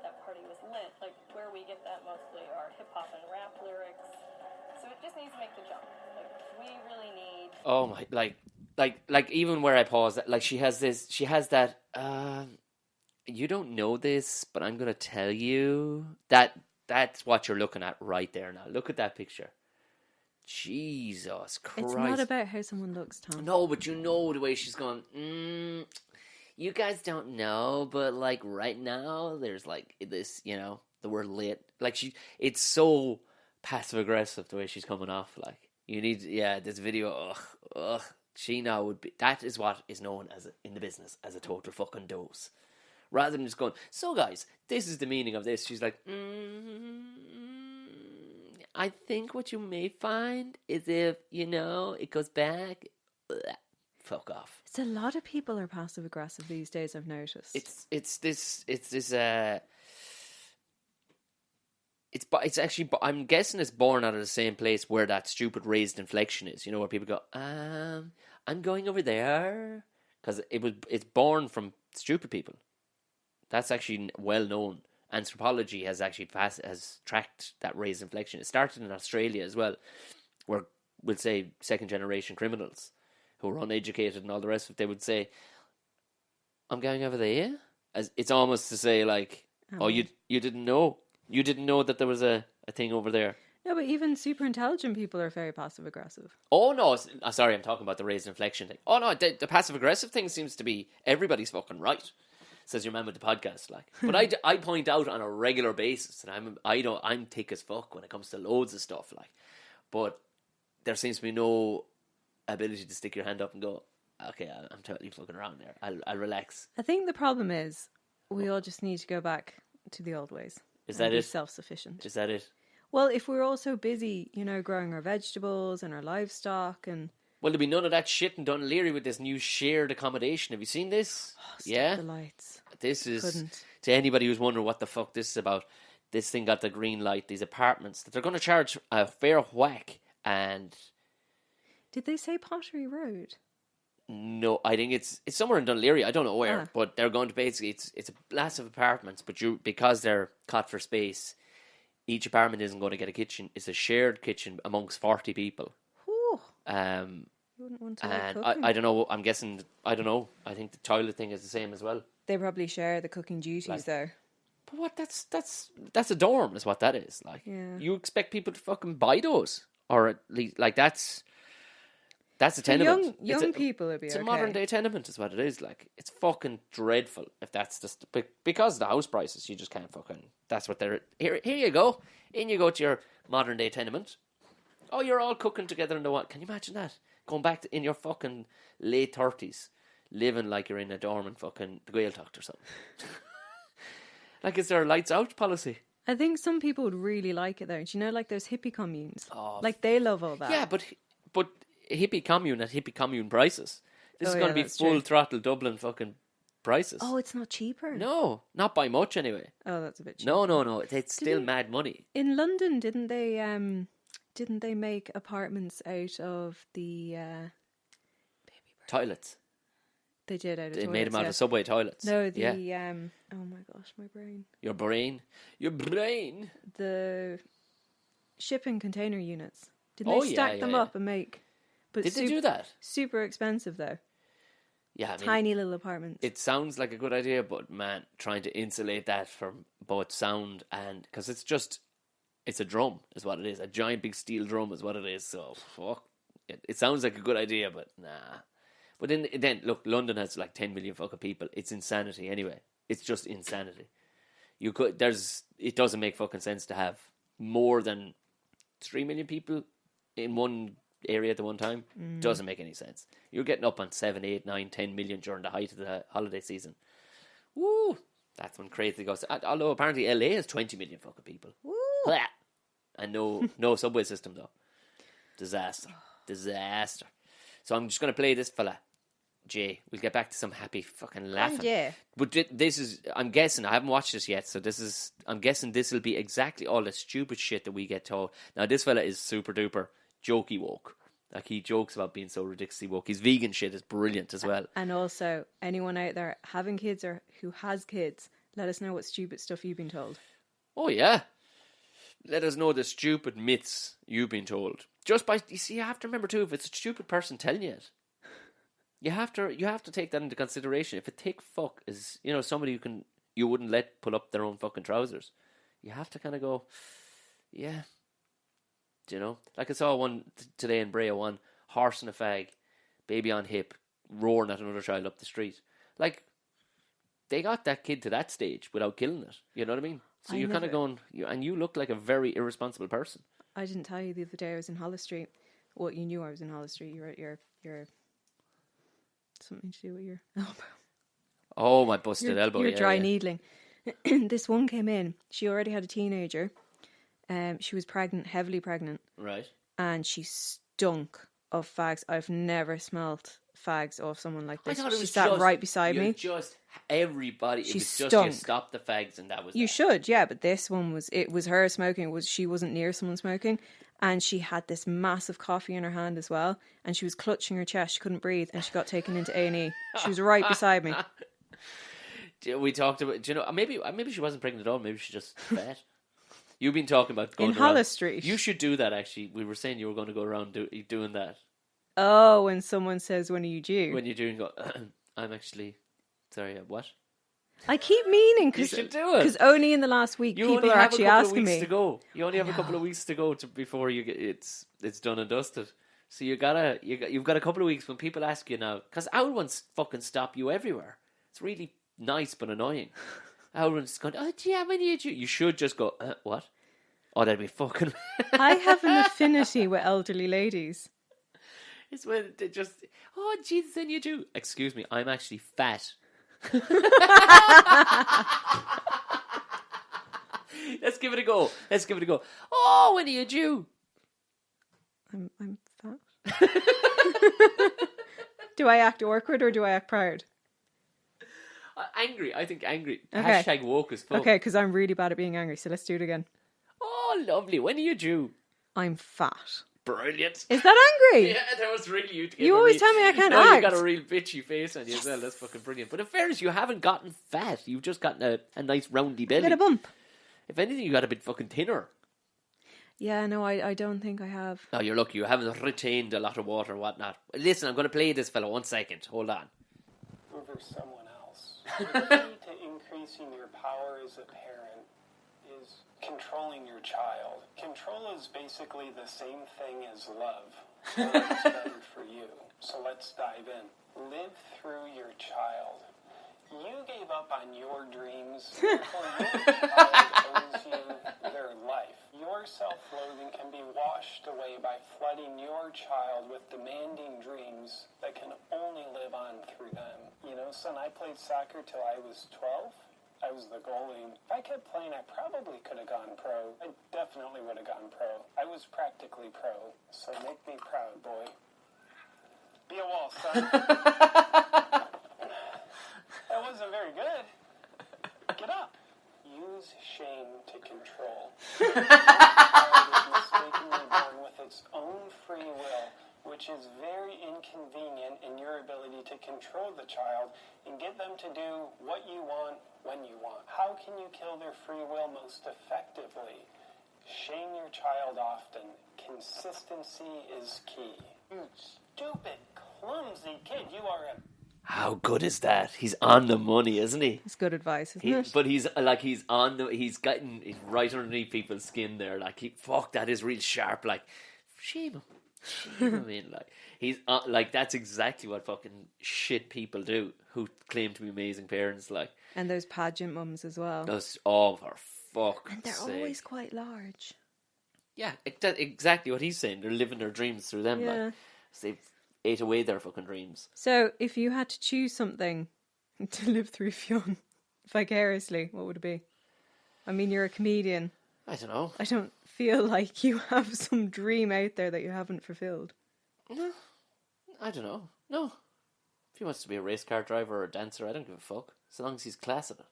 that party was lit, like where we get that mostly are hip-hop and rap lyrics. So it just needs to make the jump. Like, we really need... Oh my, like even where I pause, like she has that, you don't know this, but I'm going to tell you. That's what you're looking at right there now. Look at that picture. Jesus Christ. It's not about how someone looks, Tom. No, but you know the way she's going, you guys don't know, but like right now, there's like this, the word lit. Like it's so passive aggressive the way she's coming off. Like you need, this video, she now would be, that is what is known as in the business as a total fucking dose. Rather than just going, so guys, this is the meaning of this. She's like, I think what you may find is if, it goes back, fuck off. It's a lot of people are passive aggressive these days, I've noticed. It's actually, I'm guessing it's born out of the same place where that stupid raised inflection is, where people go, I'm going over there. Because it's born from stupid people. That's actually well known. Anthropology has actually has tracked that raised inflection. It started in Australia as well, where we'll say second generation criminals who were uneducated and all the rest of it, they would say, I'm going over there. As it's almost to say like, you didn't know. You didn't know that there was a thing over there. No, but even super intelligent people are very passive aggressive. Oh no, sorry, I'm talking about the raised inflection thing. Oh no, the passive aggressive thing seems to be everybody's fucking right. Says your man with the podcast, like. But I point out on a regular basis, and I'm thick as fuck when it comes to loads of stuff, like. But there seems to be no ability to stick your hand up and go, okay, I'm totally fucking around there. I'll relax. I think the problem is we all just need to go back to the old ways. Is that be it? Self-sufficient. Is that it? Well, if we're all so busy, growing our vegetables and our livestock and... Well, there'll be none of that shit in Dun Laoghaire with this new shared accommodation. Have you seen this? Stop the lights. This is, Couldn't. to anybody who's wondering what the fuck this is about, this thing got the green light, these apartments, that they're going to charge a fair whack, and... Did they say Pottery Road? No, I think it's somewhere in Dun Laoghaire, I don't know where, but they're going to basically, it's a massive apartments, but because they're caught for space, each apartment isn't going to get a kitchen, it's a shared kitchen amongst 40 people. Whew. You wouldn't want to And cooking. I don't know, I'm guessing, I don't know, I think the toilet thing is the same as well. They probably share the cooking duties though. But what, that's a dorm is what that is, like. Yeah. You expect people to fucking buy those, or at least, like, that's a tenement. Young people would be It's okay. a modern day tenement is what it is, like. It's fucking dreadful if that's just, because of the house prices, you just can't fucking, that's what they're, here you go, in you go to your modern day tenement. Oh, you're all cooking together in the what, can you imagine that? Going back to, in your fucking late 30s, living like you're in a dorm in fucking the Gaeltacht or something. Like, is there a lights out policy? I think some people would really like it though. Do you know, like those hippie communes? Oh, like they love all that. Yeah, but hippie commune at hippie commune prices. This is going to be that's full true. throttle Dublin fucking prices. Oh, it's not cheaper? No, not by much anyway. Oh, that's a bit cheap. No. It's still mad money. In London, didn't they make apartments out of the Toilets. They did out of They toilets, made them out yeah. of subway toilets. No, the Yeah. oh my gosh, my brain. Your brain. The shipping container units. Didn't Oh, they yeah, stack them yeah. up and make? But Did they do that? Super expensive though. Yeah, I mean, Tiny little apartments. it sounds like a good idea, but man, trying to insulate that from both sound and, because it's a drum is what it is. A giant big steel drum is what it is. So fuck. It sounds like a good idea, but nah. But then look, London has like 10 million fucking people. It's insanity anyway. It's just insanity. It doesn't make fucking sense to have more than 3 million people in one area at the one time. Doesn't make any sense. You're getting up on 7, 8, 9, 10 million during the height of the holiday season. Woo! That's when crazy goes. Although apparently LA has 20 million fucking people. Woo. Blah. And no subway system though. Disaster. So I'm just going to play this fella, Jay. We'll get back to some happy fucking laughing. Yeah. But this is, I'm guessing, I haven't watched this yet, so I'm guessing this will be exactly all the stupid shit that we get told. Now this fella is super duper jokey woke. Like, he jokes about being so ridiculously woke. His vegan shit is brilliant as well. And also, anyone out there having kids or who has kids, let us know what stupid stuff you've been told. Oh, yeah. Let us know the stupid myths you've been told. Just by, you see, you have to remember too, if it's a stupid person telling you it, you have to take that into consideration. If a thick fuck is, somebody you wouldn't let pull up their own fucking trousers, you have to kind of go, yeah. Do you know? Like I saw one today in Brea, one horse and a fag, baby on hip, roaring at another child up the street. Like, they got that kid to that stage without killing it. You know what I mean? So you're kind of going, and you look like a very irresponsible person. I didn't tell you the other day I was in Hollis Street. Well, you knew I was in Hollis Street. You're something to do with your elbow. Oh, my busted elbow. You're dry needling. This one came in. She already had a teenager. She was pregnant, heavily pregnant. Right. And she stunk of fags. I've never smelt fags off someone like this. She sat right beside me. Everybody. She it was stunk. just you stopped the fags and that was You should, yeah. But this one it was her smoking. She wasn't near someone smoking. And she had this massive coffee in her hand as well. And she was clutching her chest. She couldn't breathe. And she got taken into A&E. She was right beside me. We talked about, maybe she wasn't pregnant at all. Maybe she just fat. You've been talking about going in around. Hollis Street. You should do that, actually. We were saying you were going to go around doing that. Oh, when someone says, when are you due? When you're doing, I'm actually, sorry, what? I keep meaning, you should do it. Because only in the last week people are actually asking me. You only have a couple of weeks to go before you get it's done and dusted. So you've got a couple of weeks when people ask you now, because our ones fucking stop you everywhere. It's really nice but annoying. Everyone's going, oh, yeah, when you do? You should just go, what? Oh, that'd be fucking... I have an affinity with elderly ladies. It's when they just, oh, Jesus, then you do. Excuse me, I'm actually fat. Let's give it a go. Oh, when are you due? I'm fat. Do I act awkward or do I act proud? Angry. I think angry. Okay. Hashtag woke as fuck. Okay, because I'm really bad at being angry, so let's do it again. Oh, lovely. When are you due? I'm fat. Brilliant. Is that angry? Yeah, that was really you. You always tell me I can't act. You got a real bitchy face on you as well. That's fucking brilliant. But in fairness, you haven't gotten fat. You've just gotten a nice roundy belly. A bit of bump. If anything, you got a bit fucking thinner. Yeah, no, I don't think I have. No, you're lucky. You haven't retained a lot of water and whatnot. Listen, I'm going to play this fella 1 second. Hold on. Over someone else. The key to increasing your power as a parent is controlling your child. Control is basically the same thing as love. It's better for you. So let's dive in. Live through your child. You gave up on your dreams, therefore your child owes you their life. Your self-loathing can be washed away by flooding your child with demanding dreams that can only live on through them. Son, I played soccer till I was 12. I was the goalie. If I kept playing, I probably could have gone pro. I definitely would have gone pro. I was practically pro. So make me proud, boy. Be a wall, son. That wasn't very good. Get up. Use shame to control. The child is mistakenly born with its own free will, which is very inconvenient in your ability to control the child and get them to do what you want when you want. How can you kill their free will most effectively? Shame your child often. Consistency is key. You stupid, clumsy kid, you are a... How good is that? He's on the money, isn't he? It's good advice, isn't it? But he's he's right underneath people's skin there. Like, that is real sharp. Like, shame him. I mean, like, he's that's exactly what fucking shit people do who claim to be amazing parents. Like, and those pageant mums as well. Those, oh, for fuck's And they're sake. always quite large. Yeah, exactly what he's saying. They're living their dreams through them. Yeah. Like, so they've ate away their fucking dreams. So, if you had to choose something to live through Fionn, vicariously, what would it be? I mean, you're a comedian. I don't know. I don't feel like you have some dream out there that you haven't fulfilled. No, I don't know. No. If he wants to be a race car driver or a dancer, I don't give a fuck. As long as he's class at it.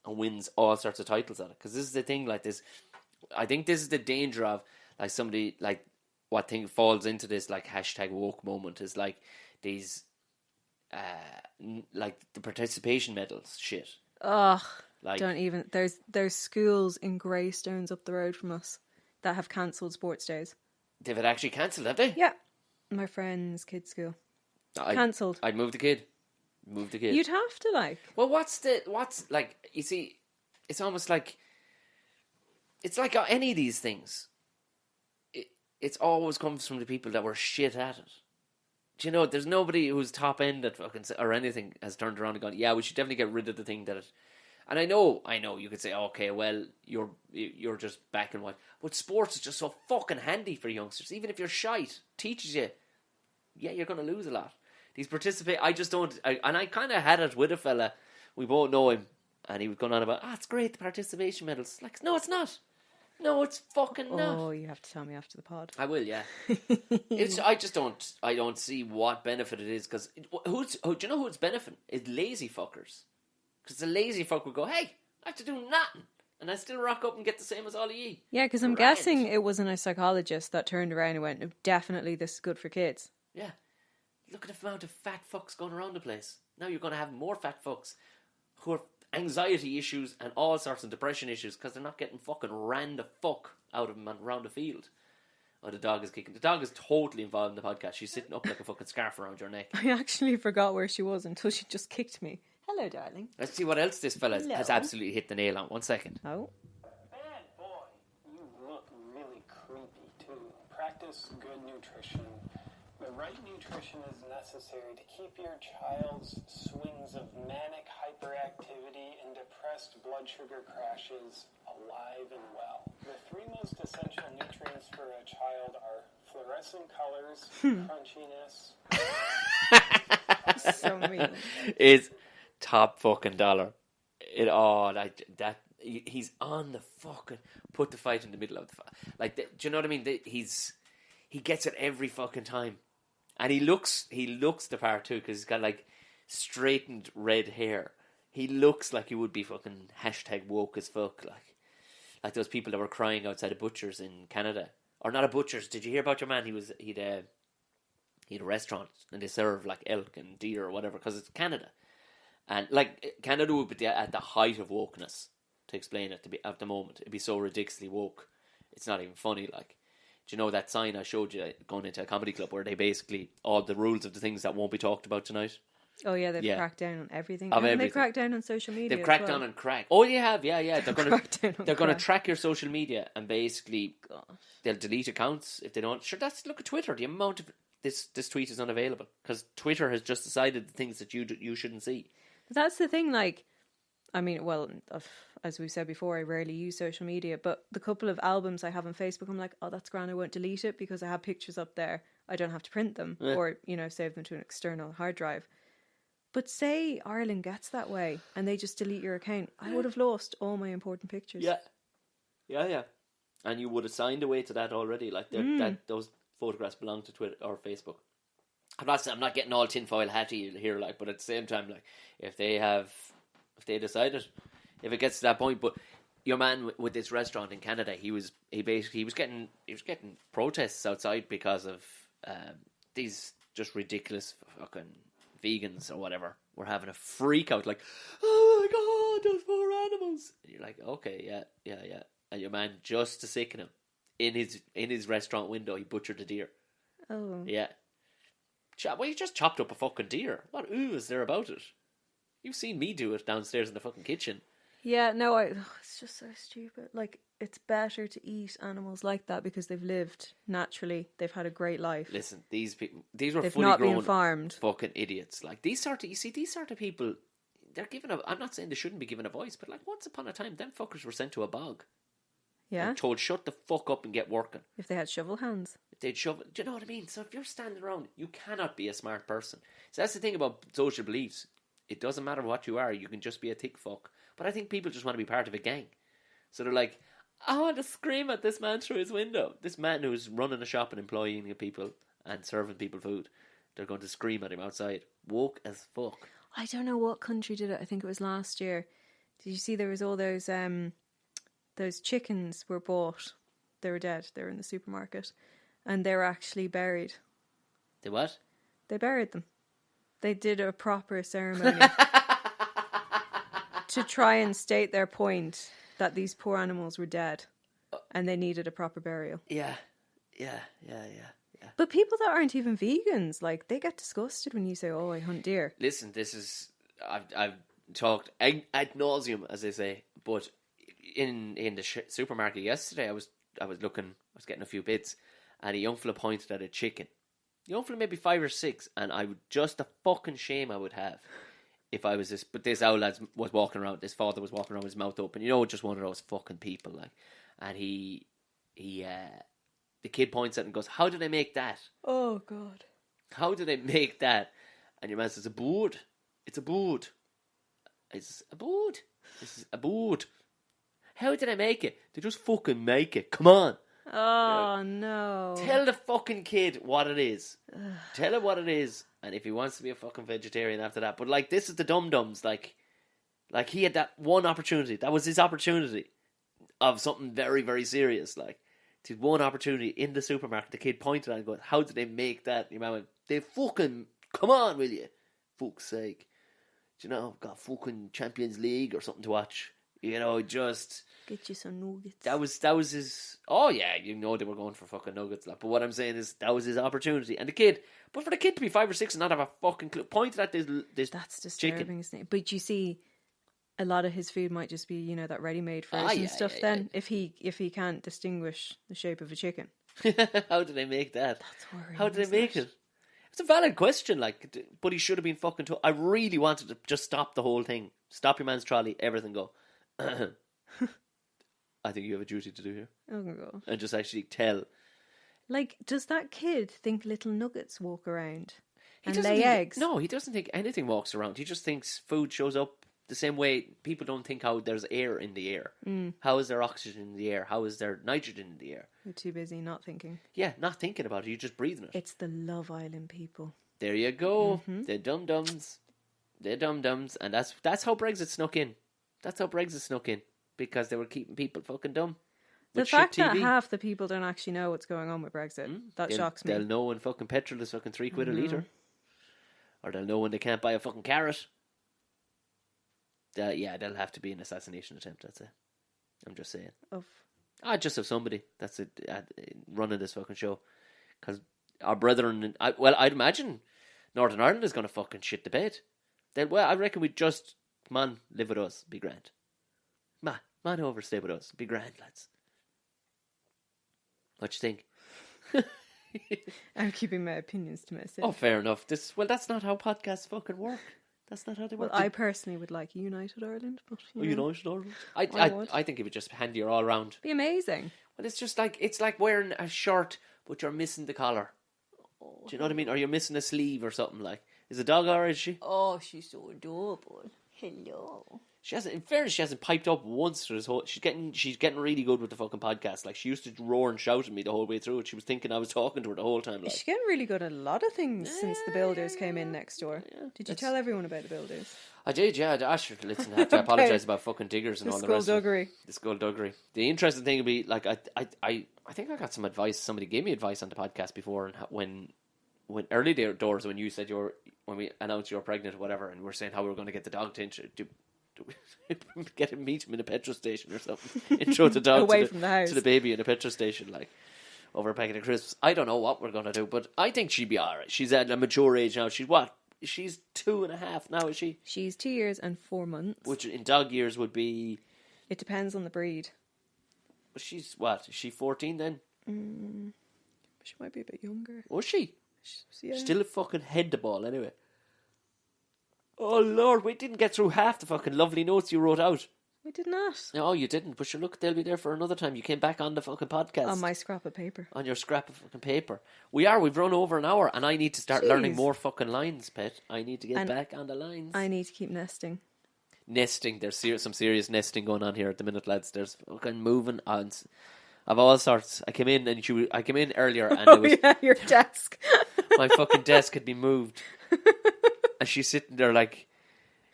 And wins all sorts of titles at it. Because this is the thing, like this. I think this is the danger of, like, somebody, like, what thing falls into this, like, hashtag woke moment is, like, these, like, the participation medals shit. Ugh. Like, Don't even. There's schools in Greystones up the road from us that have cancelled sports days. They've actually cancelled, have they? Yeah. My friend's kid's school. Cancelled. I'd move the kid. Move the kid. You'd have to, like. Well, what's like, you see, it's almost like, it's like any of these things. It's always comes from the people that were shit at it. Do you know, there's nobody who's top end at fucking, or anything has turned around and gone, yeah, we should definitely get rid of the thing that it, and I know, you could say, okay, well, you're just black and white. But sports is just so fucking handy for youngsters. Even if you're shite, teaches you, yeah, you're going to lose a lot. These I just don't, and I kind of had it with a fella, we both know him, and he was going on about, it's great, the participation medals. Like, no, it's not. No, it's fucking not. Oh, you have to tell me after the pod. I will, yeah. I don't see what benefit it is, because, do you know who it's benefiting? It's lazy fuckers. Because the lazy fuck would go, hey, I have to do nothing, and I still rock up and get the same as all of ye. Yeah, because I'm guessing it wasn't a psychologist that turned around and went, definitely this is good for kids. Yeah. Look at the amount of fat fucks going around the place. Now you're going to have more fat fucks who have anxiety issues and all sorts of depression issues because they're not getting fucking ran the fuck out of them around the field. Oh, the dog is kicking. The dog is totally involved in the podcast. She's sitting up like a fucking scarf around your neck. I actually forgot where she was until she just kicked me. Hello, darling. Let's see what else this fella has absolutely hit the nail on. 1 second. Oh. Bad boy. You look really creepy, too. Practice good nutrition. The right nutrition is necessary to keep your child's swings of manic hyperactivity and depressed blood sugar crashes alive and well. The 3 most essential nutrients for a child are fluorescent colors, crunchiness. So mean. Is top fucking dollar. He's on the fucking, put the fight in the middle of the fight. Like, do you know what I mean? He gets it every fucking time. And he looks the part too, because he's got like straightened red hair. He looks like he would be fucking hashtag woke as fuck, like those people that were crying outside of butchers in Canada, or not a butchers. Did you hear about your man? He had a restaurant and they serve like elk and deer or whatever because it's Canada, and like Canada would be at the height of wokeness. To explain it, to be at the moment, it'd be so ridiculously woke, it's not even funny. Like, do you know that sign I showed you going into a comedy club where they basically, all the rules of the things that won't be talked about tonight? Oh yeah, they've cracked down on everything. Everything. They cracked down on social media. They've cracked down on crack. Oh, you have, yeah. They're going to track your social media and basically they'll delete accounts if they don't. Sure, look at Twitter. The amount of this tweet is unavailable because Twitter has just decided the things that you shouldn't see. But that's the thing. Like, I mean, well, as we've said before, I rarely use social media, but the couple of albums I have on Facebook, I'm like, oh, that's grand. I won't delete it because I have pictures up there. I don't have to print them or save them to an external hard drive. But say Ireland gets that way and they just delete your account, I would have lost all my important pictures. Yeah. And you would have signed away to that already. Like those photographs belong to Twitter or Facebook. I'm not getting all tinfoil hatty here, like, but at the same time, like, if they decided, if it gets to that point. But your man with this restaurant in Canada, he was getting protests outside because of these just ridiculous fucking vegans or whatever were having a freak out, like, oh my god, those poor animals. And you're like, okay, yeah. And your man, just to sicken him, in his restaurant window, he butchered a deer. Oh. Yeah. Well, you just chopped up a fucking deer. What is there about it? You've seen me do it downstairs in the fucking kitchen. Yeah, no, it's just so stupid. Like, it's better to eat animals like that because they've lived naturally. They've had a great life. Listen, these people, these were they've fully not grown been farmed. Fucking idiots. Like, these sort of people, they're given I'm not saying they shouldn't be given a voice, but like, once upon a time, them fuckers were sent to a bog. Yeah. And told, shut the fuck up and get working. If they had shovel hands. If they'd shove it. Do you know what I mean? So if you're standing around, you cannot be a smart person. So that's the thing about social beliefs. It doesn't matter what you are. You can just be a thick fuck. But I think people just want to be part of a gang. So they're like, I want to scream at this man through his window. This man who's running a shop and employing people and serving people food. They're going to scream at him outside. Woke as fuck. I don't know what country did it. I think it was last year. Did you see there was all those chickens were bought. They were dead. They were in the supermarket. And they were actually buried. They what? They buried them. They did a proper ceremony to try and state their point that these poor animals were dead and they needed a proper burial. Yeah. But people that aren't even vegans, like, they get disgusted when you say, oh, I hunt deer. Listen, this is... I've talked ad nauseum, as they say, but in the supermarket yesterday, I was getting a few bits, and a young fella pointed at a chicken. Young fella maybe 5 or 6, and I would just the fucking shame I would have if I was this. But this old lad was walking around. This father was walking around with his mouth open. You know, just one of those fucking people, like. And the kid points at it and goes, "How did I make that? Oh God! How did I make that?" And your man says, "A bird. It's a bird. It's a bird. This is a bird. How did I make it? They just fucking make it. Come on." Oh, no. Tell the fucking kid what it is. Tell him what it is. And if he wants to be a fucking vegetarian after that. But, like, this is the dum-dums. Like he had that one opportunity. That was his opportunity of something very, very serious. Like, it's his one opportunity in the supermarket. The kid pointed at it and goes, "How did they make that?" And your man went, "They fucking... Come on, will you? Fuck's sake. Do you know, got fucking Champions League or something to watch. You know, just... Get you some nuggets." That was his... Oh, yeah, you know they were going for fucking nuggets. Like, but what I'm saying is, that was his opportunity. And the kid... But for the kid to be 5 or 6 and not have a fucking clue... Pointed at this That's disturbing, chicken. isn't it? But you see, a lot of his food might just be, you know, that ready-made frozen stuff then. If he can't distinguish the shape of a chicken. How did they make that? That's worrying. How did they make it? It's a valid question, like, but he should have been fucking told. I really wanted to just stop the whole thing. Stop your man's trolley, everything go. I think you have a duty to do here. Oh my God. And just actually tell. Like, does that kid think little nuggets walk around He and doesn't lay think- eggs? No, he doesn't think anything walks around. He just thinks food shows up the same way people don't think how there's air in the air. How is there oxygen in the air? How is there nitrogen in the air? You're too busy not thinking. Yeah, not thinking about it. You're just breathing it. It's the Love Island people. There you go. The dum-dums. The dum-dums. And that's how Brexit snuck in. That's how Brexit snuck in. Because they were keeping people fucking dumb. The With fact shit that TV. half the people don't actually know what's going on with Brexit, that shocks me. They'll know when fucking petrol is fucking £3 a litre. Or they'll know when they can't buy a fucking carrot. There'll have to be an assassination attempt, that's it. I'm just saying. Just of somebody that's running this fucking show. Because our brethren... I'd imagine Northern Ireland is going to fucking shit the bed. I reckon we'd just... Man, live with us. Be grand. Man over, stay with us. Be grand, lads. What you think? I'm keeping my opinions to myself. Oh, fair enough. That's not how podcasts fucking work. That's not how they work. Well, I personally would like a United Ireland, but United Ireland. I think it would just handier all round. be amazing. Well, it's like wearing a shirt, but you're missing the collar. Do you know what I mean? Or you're missing a sleeve or something like. Is the dog alright? Is she? Oh, she's so adorable. Hello. She hasn't. In fairness, she hasn't piped up once through this whole. She's getting really good with the fucking podcast. Like, she used to roar and shout at me the whole way through it. She was thinking I was talking to her the whole time. Like. She's getting really good at a lot of things since the builders came in next door. Yeah, Did you tell everyone about the builders? I did, yeah. I should listen. I have to apologise about fucking diggers and all the rest. Skullduggery. The skullduggery. The interesting thing would be, like, I think I got some advice. Somebody gave me advice on the podcast before, and when early doors, when you said when we announced you were pregnant or whatever, and we're saying how we were going to get the dog to get him meet him in a petrol station or something. Intro the dog away from the house to the baby in a petrol station, like over a packet of crisps. I don't know what we're gonna do, but I think she'd be alright. She's at a mature age now. She's what? She's 2.5 now, is she? She's 2 years and 4 months. Which in dog years would be. It depends on the breed. She's what? Is she 14 then? She might be a bit younger. Was she? Yeah. Still a fucking head the ball anyway. Oh Lord, we didn't get through half the fucking lovely notes you wrote out. I did not. No, you didn't. But sure, look, they'll be there for another time. You came back on the fucking podcast. On my scrap of paper. On your scrap of fucking paper. We've run over an hour, and I need to start learning more fucking lines, Pet. I need to get back on the lines. I need to keep nesting. Nesting. There's some serious nesting going on here at the minute, lads. There's fucking moving on of all sorts. I came in earlier, and it was your desk. my fucking desk had been moved, and she's sitting there like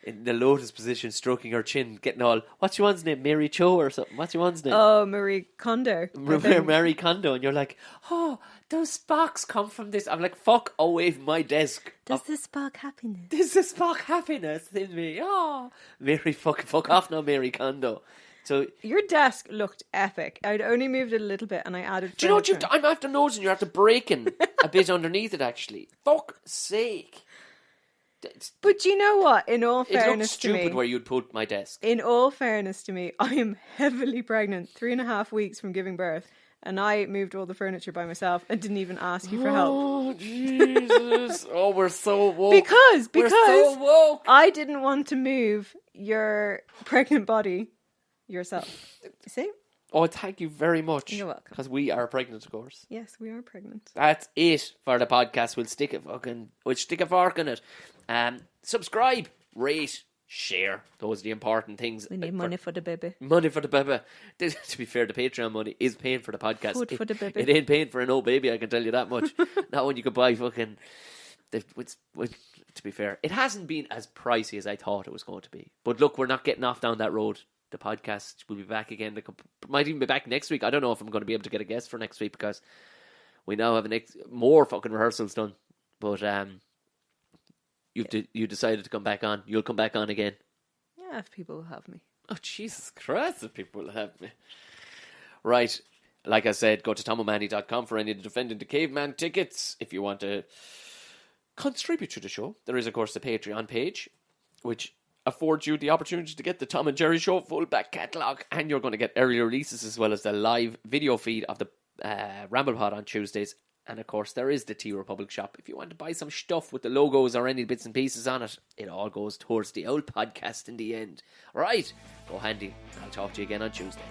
in the lotus position, stroking her chin, getting all, what's your one's name? Mary Cho or something? What's your one's name? Oh, Marie Kondo. Marie Kondo. And you're like, oh, those sparks come from this. I'm like, fuck away from my desk. Does this spark happiness? Does this spark happiness in me? Oh, Mary, fuck off now, Mary Kondo. So your desk looked epic. I'd only moved it a little bit, and I added. Do you know what I'm after nosing? You're after breaking a bit underneath it. Actually, fuck's sake. But you know what? In all fairness to me, it looks stupid where you'd put my desk. In all fairness to me, I am heavily pregnant, 3.5 weeks from giving birth, and I moved all the furniture by myself and didn't even ask you for help. Oh Jesus! Oh, we're so woke. Because we're so woke. I didn't want to move your pregnant body yourself. You see? Oh, thank you very much. You're welcome. Because we are pregnant, of course. Yes, we are pregnant. That's it for the podcast. We'll stick a fork in it. Subscribe, rate, share. Those are the important things. We need money for the baby. Money for the baby. To be fair, the Patreon money is paying for the podcast. Food for the baby. It ain't paying for an old baby, I can tell you that much. Not when you could buy fucking... To be fair, it hasn't been as pricey as I thought it was going to be. But look, we're not getting off down that road. The podcast will be back again. Might even be back next week. I don't know if I'm going to be able to get a guest for next week because we now have more fucking rehearsals done. But you decided to come back on. You'll come back on again. Yeah, if people will have me. Oh, Jesus Christ, if people will have me. Right. Like I said, go to tomomanny.com for any of the Defending the Caveman tickets. If you want to contribute to the show, there is, of course, the Patreon page, which affords you the opportunity to get the Tom and Jerry Show full back catalogue, and you're going to get early releases as well as the live video feed of the Ramble Pod on Tuesdays. And of course there is the Tea Republic shop. If you want to buy some stuff with the logos or any bits and pieces on it, it all goes towards the old podcast in the end. Alright, go handy. I'll talk to you again on Tuesday.